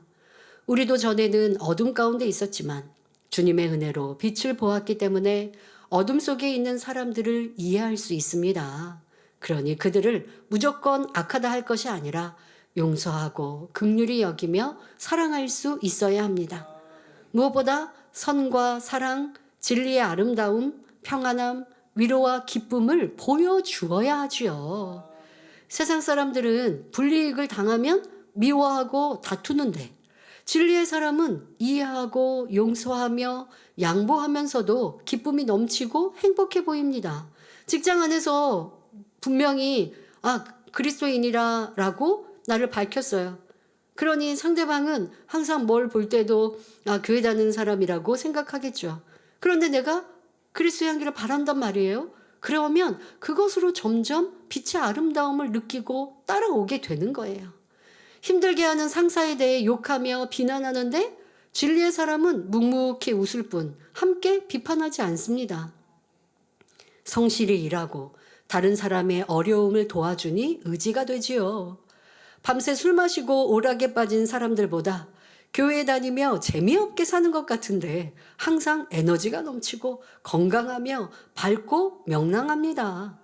우리도 전에는 어둠 가운데 있었지만 주님의 은혜로 빛을 보았기 때문에 어둠 속에 있는 사람들을 이해할 수 있습니다. 그러니 그들을 무조건 악하다 할 것이 아니라 용서하고 긍휼히 여기며 사랑할 수 있어야 합니다. 무엇보다 선과 사랑, 진리의 아름다움, 평안함, 위로와 기쁨을 보여주어야 하지요. 세상 사람들은 불이익을 당하면 미워하고 다투는데 진리의 사람은 이해하고 용서하며 양보하면서도 기쁨이 넘치고 행복해 보입니다. 직장 안에서 분명히 그리스도인이라 라고 나를 밝혔어요. 그러니 상대방은 항상 뭘 볼 때도 교회 다니는 사람이라고 생각하겠죠. 그런데 내가 그리스도의 향기를 바란단 말이에요. 그러면 그것으로 점점 빛의 아름다움을 느끼고 따라오게 되는 거예요. 힘들게 하는 상사에 대해 욕하며 비난하는데 진리의 사람은 묵묵히 웃을 뿐 함께 비판하지 않습니다. 성실히 일하고 다른 사람의 어려움을 도와주니 의지가 되지요. 밤새 술 마시고 오락에 빠진 사람들보다 교회에 다니며 재미없게 사는 것 같은데 항상 에너지가 넘치고 건강하며 밝고 명랑합니다.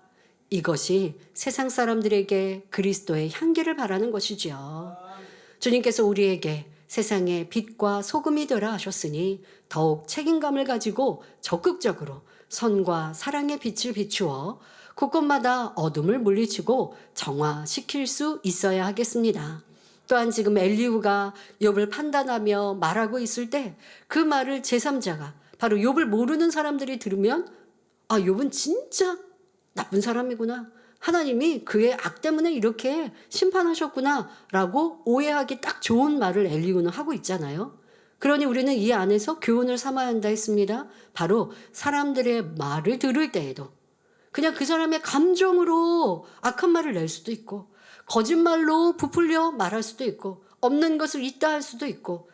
이것이 세상 사람들에게 그리스도의 향기를 바라는 것이지요. 주님께서 우리에게 세상의 빛과 소금이 되라 하셨으니 더욱 책임감을 가지고 적극적으로 선과 사랑의 빛을 비추어 곳곳마다 어둠을 물리치고 정화시킬 수 있어야 하겠습니다. 또한 지금 엘리후가 욥을 판단하며 말하고 있을 때 그 말을 제3자가 바로 욥을 모르는 사람들이 들으면 아, 욥은 진짜 나쁜 사람이구나. 하나님이 그의 악 때문에 이렇게 심판하셨구나 라고 오해하기 딱 좋은 말을 엘리후는 하고 있잖아요. 그러니 우리는 이 안에서 교훈을 삼아야 한다 했습니다. 바로 사람들의 말을 들을 때에도 그냥 그 사람의 감정으로 악한 말을 낼 수도 있고 거짓말로 부풀려 말할 수도 있고 없는 것을 있다 할 수도 있고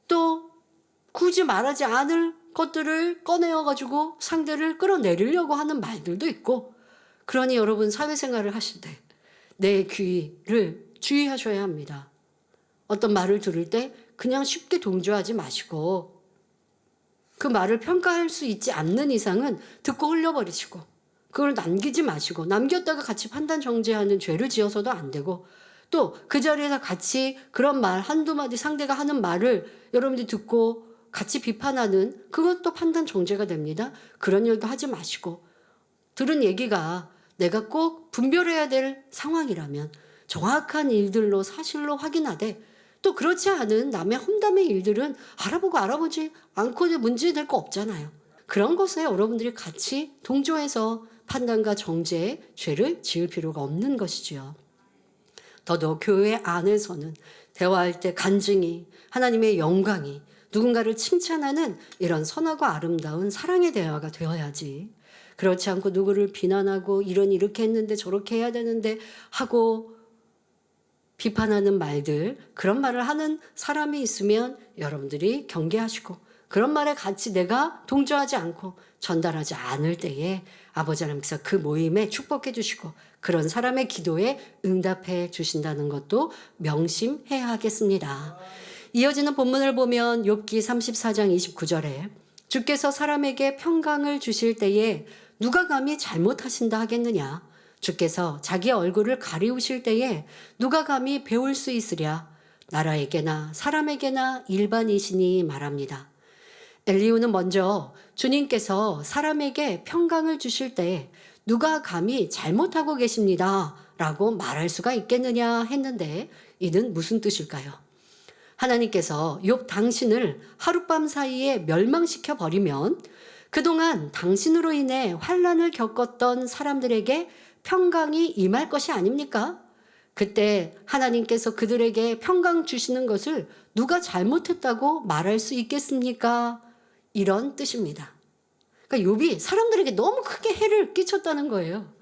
또 굳이 말하지 않을 것들을 꺼내어 가지고 상대를 끌어내리려고 하는 말들도 있고 그러니 여러분 사회생활을 하실 때 내 귀를 주의하셔야 합니다. 어떤 말을 들을 때 그냥 쉽게 동조하지 마시고 그 말을 평가할 수 있지 않는 이상은 듣고 흘려버리시고 그걸 남기지 마시고 남겼다가 같이 판단 정죄하는 죄를 지어서도 안 되고 또 그 자리에서 같이 그런 말 한두 마디 상대가 하는 말을 여러분들이 듣고 같이 비판하는 그것도 판단 정죄가 됩니다. 그런 일도 하지 마시고 들은 얘기가 내가 꼭 분별해야 될 상황이라면 정확한 일들로 사실로 확인하되 또 그렇지 않은 남의 험담의 일들은 알아보지 않고도 문제될 거 없잖아요. 그런 것에 여러분들이 같이 동조해서 판단과 정죄의 죄를 지을 필요가 없는 것이지요. 더더욱 교회 안에서는 대화할 때 간증이 하나님의 영광이 누군가를 칭찬하는 이런 선하고 아름다운 사랑의 대화가 되어야지 그렇지 않고 누구를 비난하고 이렇게 했는데 저렇게 해야 되는데 하고 비판하는 말들 그런 말을 하는 사람이 있으면 여러분들이 경계하시고 그런 말에 같이 내가 동조하지 않고 전달하지 않을 때에 아버지 하나님께서 그 모임에 축복해 주시고 그런 사람의 기도에 응답해 주신다는 것도 명심해야 하겠습니다. 이어지는 본문을 보면 욥기 34장 29절에 주께서 사람에게 평강을 주실 때에 누가 감히 잘못하신다 하겠느냐. 주께서 자기 얼굴을 가리우실 때에 누가 감히 배울 수 있으랴. 나라에게나 사람에게나 일반이시니 말합니다. 엘리후는 먼저 주님께서 사람에게 평강을 주실 때 누가 감히 잘못하고 계십니다 라고 말할 수가 있겠느냐 했는데 이는 무슨 뜻일까요? 하나님께서 욥 당신을 하룻밤 사이에 멸망시켜 버리면 그동안 당신으로 인해 환난을 겪었던 사람들에게 평강이 임할 것이 아닙니까? 그때 하나님께서 그들에게 평강 주시는 것을 누가 잘못했다고 말할 수 있겠습니까? 이런 뜻입니다. 그러니까 욥이 사람들에게 너무 크게 해를 끼쳤다는 거예요.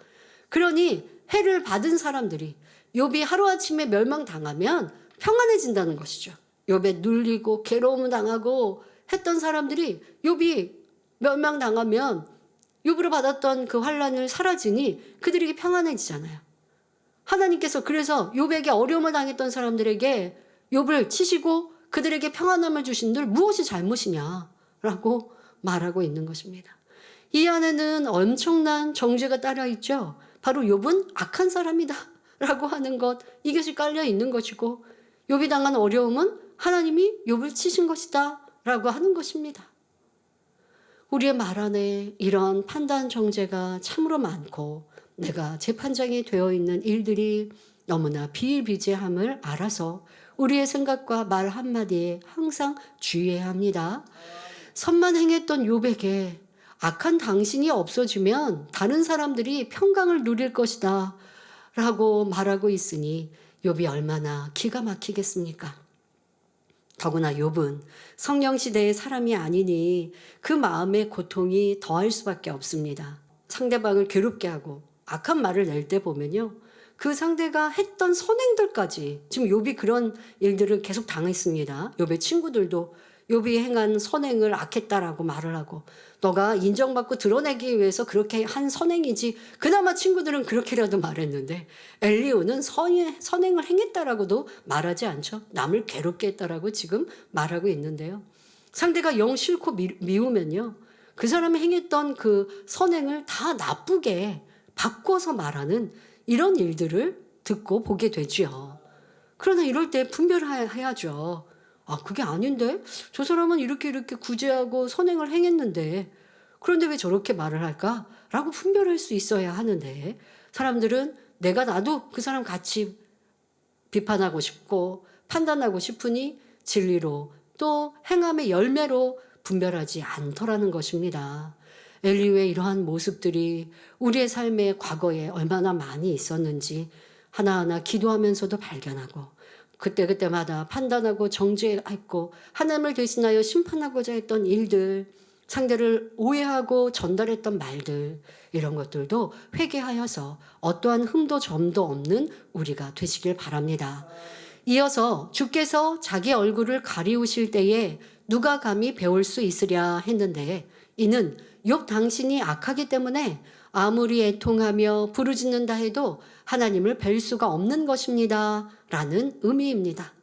그러니 해를 받은 사람들이 욥이 하루아침에 멸망당하면 평안해진다는 것이죠. 욥에 눌리고 괴로움을 당하고 했던 사람들이 욥이 멸망당하면 욥으로 받았던 그 환난을 사라지니 그들에게 평안해지잖아요. 하나님께서 그래서 욥에게 어려움을 당했던 사람들에게 욥을 치시고 그들에게 평안함을 주신 들 무엇이 잘못이냐라고 말하고 있는 것입니다. 이 안에는 엄청난 정죄가 따라 있죠. 바로 욥은 악한 사람이다 라고 하는 것, 이것이 깔려 있는 것이고 욥이 당한 어려움은 하나님이 욥을 치신 것이다 라고 하는 것입니다. 우리의 말 안에 이런 판단 정죄가 참으로 많고 내가 재판장이 되어 있는 일들이 너무나 비일비재함을 알아서 우리의 생각과 말 한마디에 항상 주의해야 합니다. 선만 행했던 욥에게 악한 당신이 없어지면 다른 사람들이 평강을 누릴 것이다 라고 말하고 있으니 욥이 얼마나 기가 막히겠습니까? 더구나 욥은 성령시대의 사람이 아니니 그 마음의 고통이 더할 수밖에 없습니다. 상대방을 괴롭게 하고 악한 말을 낼 때 보면요. 그 상대가 했던 선행들까지 지금 욥이 그런 일들을 계속 당했습니다. 욥의 친구들도 욥이 행한 선행을 악했다라고 말을 하고 너가 인정받고 드러내기 위해서 그렇게 한 선행이지 그나마 친구들은 그렇게라도 말했는데 엘리후는 선행을 행했다라고도 말하지 않죠. 남을 괴롭게 했다라고 지금 말하고 있는데요. 상대가 영 싫고 미우면요. 그 사람이 행했던 그 선행을 다 나쁘게 바꿔서 말하는 이런 일들을 듣고 보게 되죠. 그러나 이럴 때 분별해야죠. 아, 그게 아닌데? 저 사람은 이렇게 구제하고 선행을 행했는데 그런데 왜 저렇게 말을 할까? 라고 분별할 수 있어야 하는데 사람들은 내가 나도 그 사람 같이 비판하고 싶고 판단하고 싶으니 진리로 또 행함의 열매로 분별하지 않더라는 것입니다. 엘리후의 이러한 모습들이 우리의 삶의 과거에 얼마나 많이 있었는지 하나하나 기도하면서도 발견하고 그때그때마다 판단하고 정죄했고 하나님을 대신하여 심판하고자 했던 일들, 상대를 오해하고 전달했던 말들, 이런 것들도 회개하여서 어떠한 흠도 점도 없는 우리가 되시길 바랍니다. 이어서 주께서 자기 얼굴을 가리우실 때에 누가 감히 배울 수 있으랴 했는데, 이는 욥 당신이 악하기 때문에 아무리 애통하며 부르짖는다 해도 하나님을 뵐 수가 없는 것입니다 라는 의미입니다.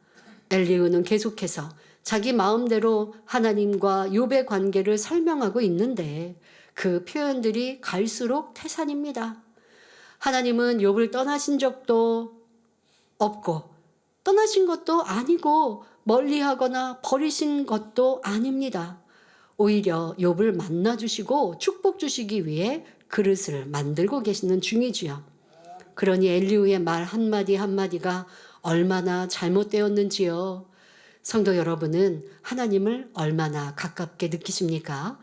엘리후는 계속해서 자기 마음대로 하나님과 욥의 관계를 설명하고 있는데 그 표현들이 갈수록 태산입니다. 하나님은 욥을 떠나신 적도 없고 떠나신 것도 아니고 멀리하거나 버리신 것도 아닙니다. 오히려 욥을 만나주시고 축복 주시기 위해 그릇을 만들고 계시는 중이지요. 그러니 엘리후의 말 한마디 한마디가 얼마나 잘못되었는지요. 성도 여러분은 하나님을 얼마나 가깝게 느끼십니까?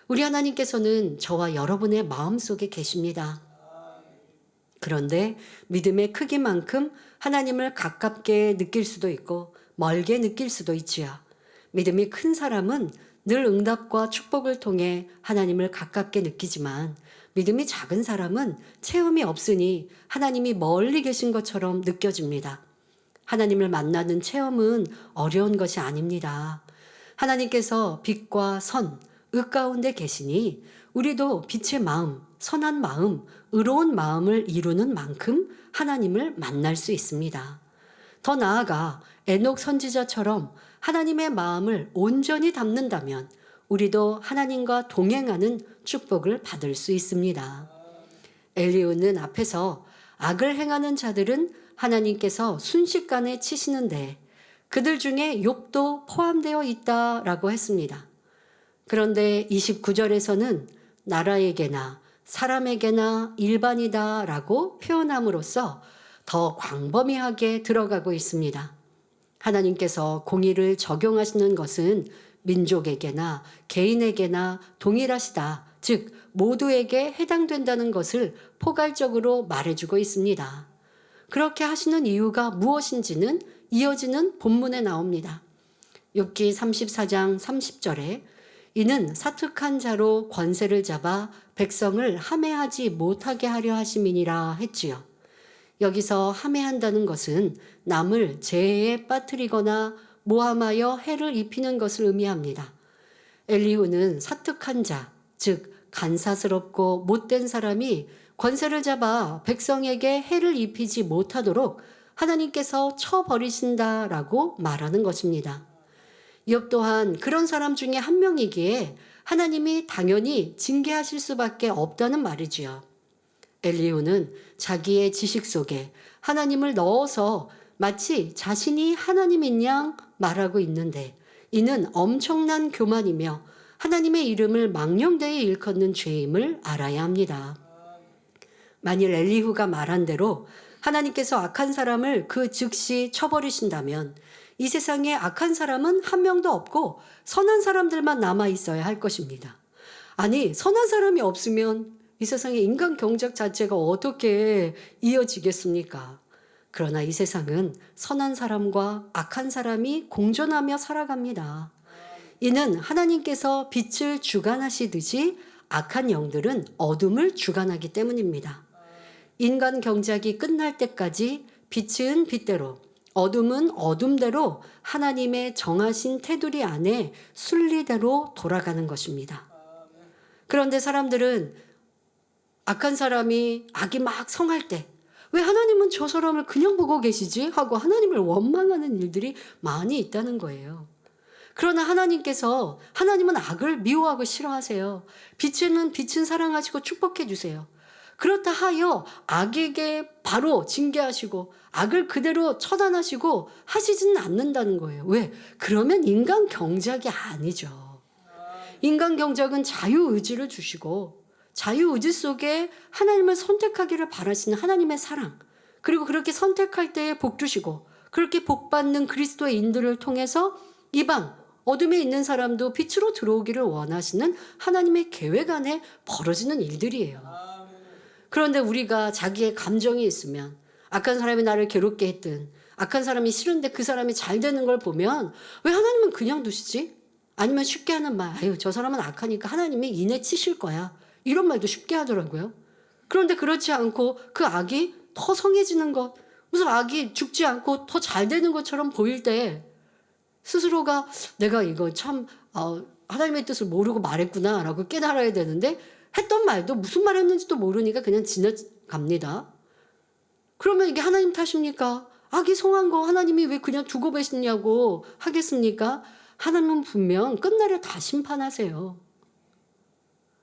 우리 하나님께서는 저와 여러분의 마음속에 계십니다. 그런데 믿음의 크기만큼 하나님을 가깝게 느낄 수도 있고 멀게 느낄 수도 있지요. 믿음이 큰 사람은 늘 응답과 축복을 통해 하나님을 가깝게 느끼지만 믿음이 작은 사람은 체험이 없으니 하나님이 멀리 계신 것처럼 느껴집니다. 하나님을 만나는 체험은 어려운 것이 아닙니다. 하나님께서 빛과 선, 의 가운데 계시니 우리도 빛의 마음, 선한 마음, 의로운 마음을 이루는 만큼 하나님을 만날 수 있습니다. 더 나아가 에녹 선지자처럼 하나님의 마음을 온전히 담는다면 우리도 하나님과 동행하는 축복을 받을 수 있습니다. 엘리후는 앞에서 악을 행하는 자들은 하나님께서 순식간에 치시는데 그들 중에 욥도 포함되어 있다라고 했습니다. 그런데 29절에서는 나라에게나 사람에게나 일반이다라고 표현함으로써 더 광범위하게 들어가고 있습니다. 하나님께서 공의를 적용하시는 것은 민족에게나 개인에게나 동일하시다. 즉 모두에게 해당된다는 것을 포괄적으로 말해주고 있습니다. 그렇게 하시는 이유가 무엇인지는 이어지는 본문에 나옵니다. 욥기 34장 30절에 이는 사특한 자로 권세를 잡아 백성을 함해하지 못하게 하려 하심이니라 했지요. 여기서 함해한다는 것은 남을 재해에 빠뜨리거나 모함하여 해를 입히는 것을 의미합니다. 엘리후는 사특한 자, 즉 간사스럽고 못된 사람이 권세를 잡아 백성에게 해를 입히지 못하도록 하나님께서 쳐버리신다라고 말하는 것입니다. 욥 또한 그런 사람 중에 한 명이기에 하나님이 당연히 징계하실 수밖에 없다는 말이지요. 엘리후는 자기의 지식 속에 하나님을 넣어서 마치 자신이 하나님인 양 말하고 있는데 이는 엄청난 교만이며 하나님의 이름을 망령되이 일컫는 죄임을 알아야 합니다. 만일 엘리후가 말한 대로 하나님께서 악한 사람을 그 즉시 쳐버리신다면 이 세상에 악한 사람은 한 명도 없고 선한 사람들만 남아 있어야 할 것입니다. 아니, 선한 사람이 없으면 이 세상에 인간 경작 자체가 어떻게 이어지겠습니까? 그러나 이 세상은 선한 사람과 악한 사람이 공존하며 살아갑니다. 이는 하나님께서 빛을 주관하시듯이 악한 영들은 어둠을 주관하기 때문입니다. 인간 경작이 끝날 때까지 빛은 빛대로, 어둠은 어둠대로 하나님의 정하신 테두리 안에 순리대로 돌아가는 것입니다. 그런데 사람들은 악한 사람이 악이 막 성할 때 왜 하나님은 저 사람을 그냥 보고 계시지? 하고 하나님을 원망하는 일들이 많이 있다는 거예요. 그러나 하나님은 악을 미워하고 싫어하세요. 빛은 사랑하시고 축복해 주세요. 그렇다 하여 악에게 바로 징계하시고 악을 그대로 처단하시고 하시지는 않는다는 거예요. 왜? 그러면 인간 경작이 아니죠. 인간 경작은 자유의지를 주시고 자유의지 속에 하나님을 선택하기를 바라시는 하나님의 사랑, 그리고 그렇게 선택할 때에 복 주시고 그렇게 복받는 그리스도의 인들을 통해서 이방 어둠에 있는 사람도 빛으로 들어오기를 원하시는 하나님의 계획 안에 벌어지는 일들이에요. 그런데 우리가 자기의 감정이 있으면 악한 사람이 나를 괴롭게 했든 악한 사람이 싫은데 그 사람이 잘 되는 걸 보면 왜 하나님은 그냥 두시지? 아니면 쉽게 하는 말, 아유 저 사람은 악하니까 하나님이 이내 치실 거야. 이런 말도 쉽게 하더라고요. 그런데 그렇지 않고 그 악이 더 성해지는 것, 무슨 악이 죽지 않고 더 잘 되는 것처럼 보일 때 스스로가 내가 이거 참 하나님의 뜻을 모르고 말했구나 라고 깨달아야 되는데 했던 말도 무슨 말 했는지도 모르니까 그냥 지나갑니다. 그러면 이게 하나님 탓입니까? 악이 성한 거 하나님이 왜 그냥 두고 계시냐고 하겠습니까? 하나님은 분명 끝날에 다 심판하세요.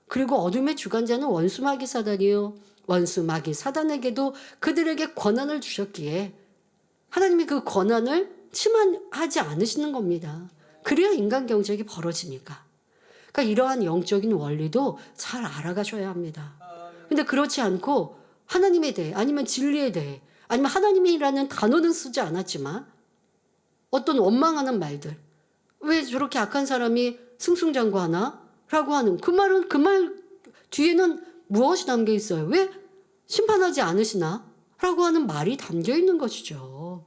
그리고 어둠의 주관자는 원수 마귀 사단이요. 원수 마귀 사단에게도 그들에게 권한을 주셨기에 하나님이 그 권한을 침하지 않으시는 겁니다. 그래야 인간 경작이 벌어지니까. 그러니까 이러한 영적인 원리도 잘 알아가셔야 합니다. 근데 그렇지 않고 하나님에 대해 아니면 진리에 대해 아니면 하나님이라는 단어는 쓰지 않았지만 어떤 원망하는 말들, 왜 저렇게 악한 사람이 승승장구하나? 라고 하는 그 말은 그 말 뒤에는 무엇이 담겨 있어요? 왜 심판하지 않으시나? 라고 하는 말이 담겨 있는 것이죠.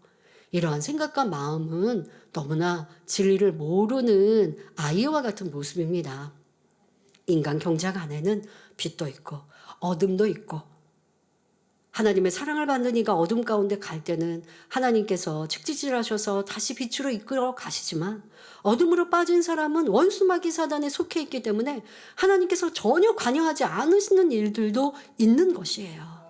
이러한 생각과 마음은 너무나 진리를 모르는 아이와 같은 모습입니다. 인간 경작 안에는 빛도 있고 어둠도 있고 하나님의 사랑을 받는 이가 어둠 가운데 갈 때는 하나님께서 책지질하셔서 다시 빛으로 이끌어 가시지만 어둠으로 빠진 사람은 원수 마귀 사단에 속해 있기 때문에 하나님께서 전혀 관여하지 않으시는 일들도 있는 것이에요.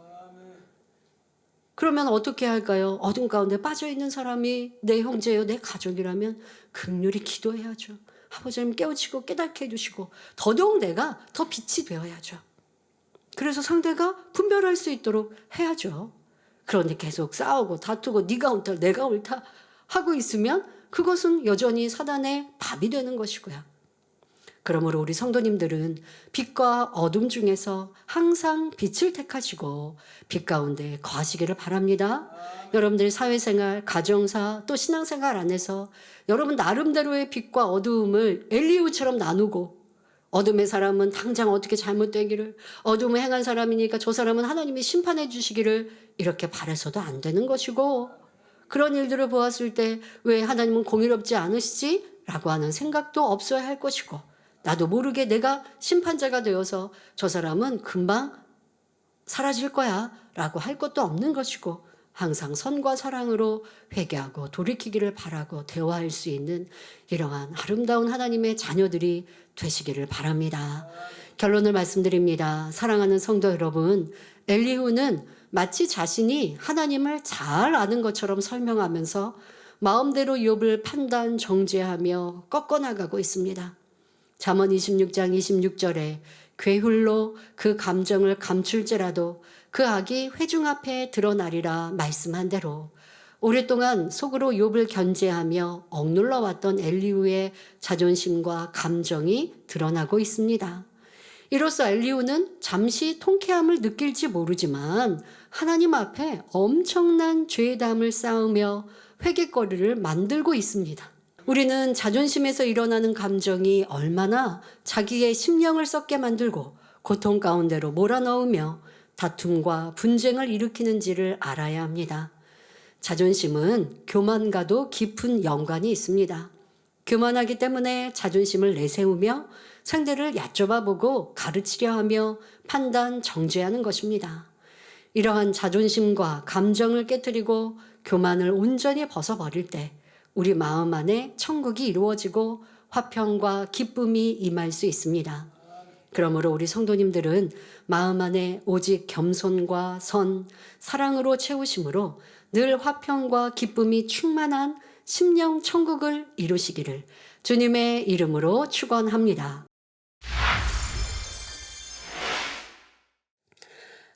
그러면 어떻게 할까요? 어둠 가운데 빠져있는 사람이 내 형제요, 내 가족이라면 긍휼히 기도해야죠. 아버지님 깨우치고 깨닫게 해주시고 더더욱 내가 더 빛이 되어야죠. 그래서 상대가 분별할 수 있도록 해야죠. 그런데 계속 싸우고 다투고 네가 옳다 내가 옳다 하고 있으면 그것은 여전히 사단의 밥이 되는 것이고요. 그러므로 우리 성도님들은 빛과 어둠 중에서 항상 빛을 택하시고 빛 가운데 거하시기를 바랍니다. 여러분들 사회생활, 가정사, 또 신앙생활 안에서 여러분 나름대로의 빛과 어두움을 엘리후처럼 나누고 어둠의 사람은 당장 어떻게 잘못되기를, 어둠을 행한 사람이니까 저 사람은 하나님이 심판해 주시기를 이렇게 바라서도 안 되는 것이고, 그런 일들을 보았을 때 왜 하나님은 공의롭지 않으시지? 라고 하는 생각도 없어야 할 것이고, 나도 모르게 내가 심판자가 되어서 저 사람은 금방 사라질 거야 라고 할 것도 없는 것이고, 항상 선과 사랑으로 회개하고 돌이키기를 바라고 대화할 수 있는 이러한 아름다운 하나님의 자녀들이 되시기를 바랍니다. 결론을 말씀드립니다. 사랑하는 성도 여러분, 엘리후는 마치 자신이 하나님을 잘 아는 것처럼 설명하면서 마음대로 욥을 판단, 정죄하며 꺾어나가고 있습니다. 잠언 26장 26절에 괴훌로 그 감정을 감출지라도 그 악이 회중 앞에 드러나리라 말씀한 대로 오랫동안 속으로 욥을 견제하며 억눌러 왔던 엘리후의 자존심과 감정이 드러나고 있습니다. 이로써 엘리후는 잠시 통쾌함을 느낄지 모르지만 하나님 앞에 엄청난 죄담을 쌓으며 회개거리를 만들고 있습니다. 우리는 자존심에서 일어나는 감정이 얼마나 자기의 심령을 썩게 만들고 고통 가운데로 몰아넣으며 다툼과 분쟁을 일으키는지를 알아야 합니다. 자존심은 교만과도 깊은 연관이 있습니다. 교만하기 때문에 자존심을 내세우며 상대를 얕좁아보고 가르치려 하며 판단, 정죄하는 것입니다. 이러한 자존심과 감정을 깨뜨리고 교만을 온전히 벗어버릴 때 우리 마음 안에 천국이 이루어지고 화평과 기쁨이 임할 수 있습니다. 그러므로 우리 성도님들은 마음 안에 오직 겸손과 선, 사랑으로 채우심으로 늘 화평과 기쁨이 충만한 심령 천국을 이루시기를 주님의 이름으로 축원합니다.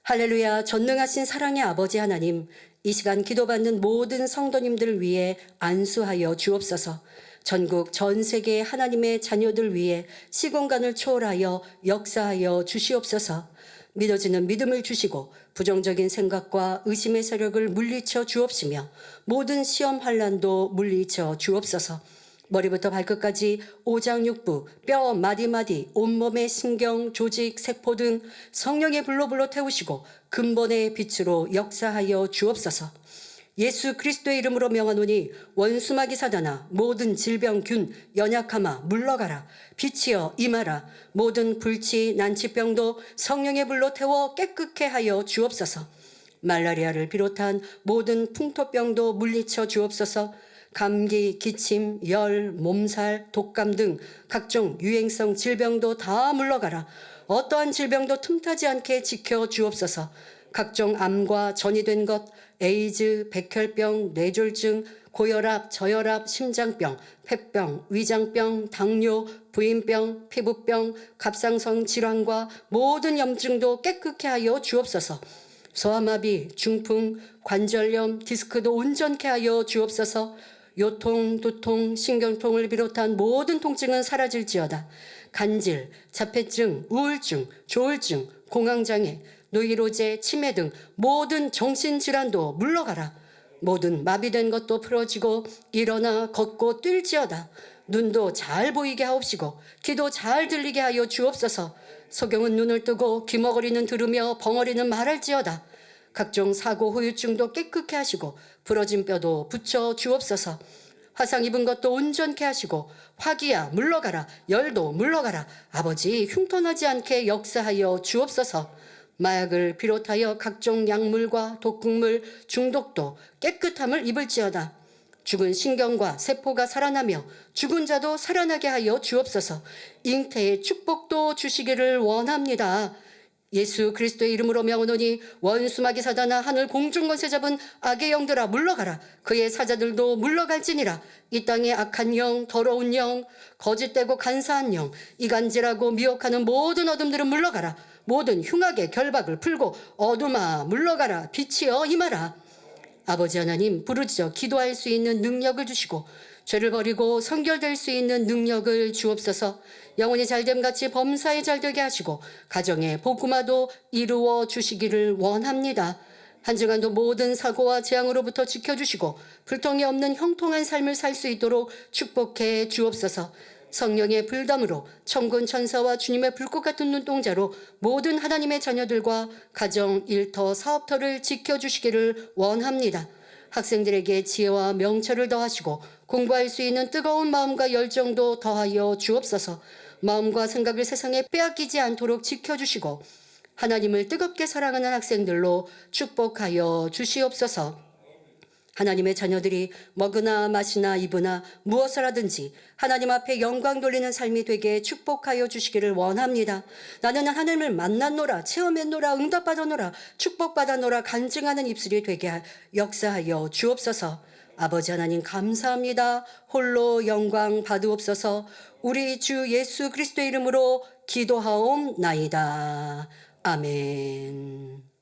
할렐루야. 전능하신 사랑의 아버지 하나님, 이 시간 기도받는 모든 성도님들을 위해 안수하여 주옵소서. 전국 전 세계 하나님의 자녀들 위해 시공간을 초월하여 역사하여 주시옵소서. 믿어지는 믿음을 주시고 부정적인 생각과 의심의 세력을 물리쳐 주옵시며 모든 시험 환난도 물리쳐 주옵소서. 머리부터 발끝까지 오장육부, 뼈 마디마디, 온몸의 신경, 조직, 세포 등 성령의 불로 태우시고 근본의 빛으로 역사하여 주옵소서. 예수 그리스도의 이름으로 명하노니 원수마귀 사단아 모든 질병균 연약함아 물러가라. 빛이여 임하라. 모든 불치 난치병도 성령의 불로 태워 깨끗게 하여 주옵소서. 말라리아를 비롯한 모든 풍토병도 물리쳐 주옵소서. 감기, 기침, 열, 몸살, 독감 등 각종 유행성 질병도 다 물러가라. 어떠한 질병도 틈타지 않게 지켜 주옵소서. 각종 암과 전이된 것, 에이즈, 백혈병, 뇌졸중, 고혈압, 저혈압, 심장병, 폐병, 위장병, 당뇨, 부인병, 피부병, 갑상선 질환과 모든 염증도 깨끗게 하여 주옵소서. 소아마비, 중풍, 관절염, 디스크도 온전케 하여 주옵소서. 요통, 두통, 신경통을 비롯한 모든 통증은 사라질지어다. 간질, 자폐증, 우울증, 조울증, 공황장애, 노이로제, 치매 등 모든 정신질환도 물러가라. 모든 마비된 것도 풀어지고 일어나 걷고 뛸지어다. 눈도 잘 보이게 하옵시고 귀도 잘 들리게 하여 주옵소서. 소경은 눈을 뜨고 귀머거리는 들으며 벙어리는 말할지어다. 각종 사고 후유증도 깨끗게 하시고 부러진 뼈도 붙여 주옵소서. 화상 입은 것도 온전케 하시고 화기야 물러가라. 열도 물러가라. 아버지 흉터나지 않게 역사하여 주옵소서. 마약을 비롯하여 각종 약물과 독극물 중독도 깨끗함을 입을지어다. 죽은 신경과 세포가 살아나며 죽은 자도 살아나게 하여 주옵소서. 잉태의 축복도 주시기를 원합니다. 예수 그리스도의 이름으로 명하노니 원수마귀 사단아 하늘 공중권세 잡은 악의 영들아 물러가라. 그의 사자들도 물러갈지니라. 이 땅의 악한 영, 더러운 영, 거짓되고 간사한 영, 이간질하고 미혹하는 모든 어둠들은 물러가라. 모든 흉악의 결박을 풀고 어둠아 물러가라. 빛이여 임하라. 아버지 하나님 부르짖어 기도할 수 있는 능력을 주시고 죄를 버리고 성결될 수 있는 능력을 주옵소서. 영혼이 잘됨같이 범사에 잘되게 하시고 가정의 복음화도 이루어 주시기를 원합니다. 한 주간도 모든 사고와 재앙으로부터 지켜주시고 불통이 없는 형통한 삶을 살 수 있도록 축복해 주옵소서. 성령의 불담으로 천군 천사와 주님의 불꽃 같은 눈동자로 모든 하나님의 자녀들과 가정, 일터, 사업터를 지켜주시기를 원합니다. 학생들에게 지혜와 명철을 더하시고 공부할 수 있는 뜨거운 마음과 열정도 더하여 주옵소서. 마음과 생각을 세상에 빼앗기지 않도록 지켜주시고 하나님을 뜨겁게 사랑하는 학생들로 축복하여 주시옵소서. 하나님의 자녀들이 먹으나 마시나 입으나 무엇을 하든지 하나님 앞에 영광 돌리는 삶이 되게 축복하여 주시기를 원합니다. 나는 하나님을 만났노라, 체험했노라, 응답받았노라, 축복받았노라 간증하는 입술이 되게 역사하여 주옵소서. 아버지 하나님 감사합니다. 홀로 영광 받으옵소서. 우리 주 예수 그리스도의 이름으로 기도하옵나이다. 아멘.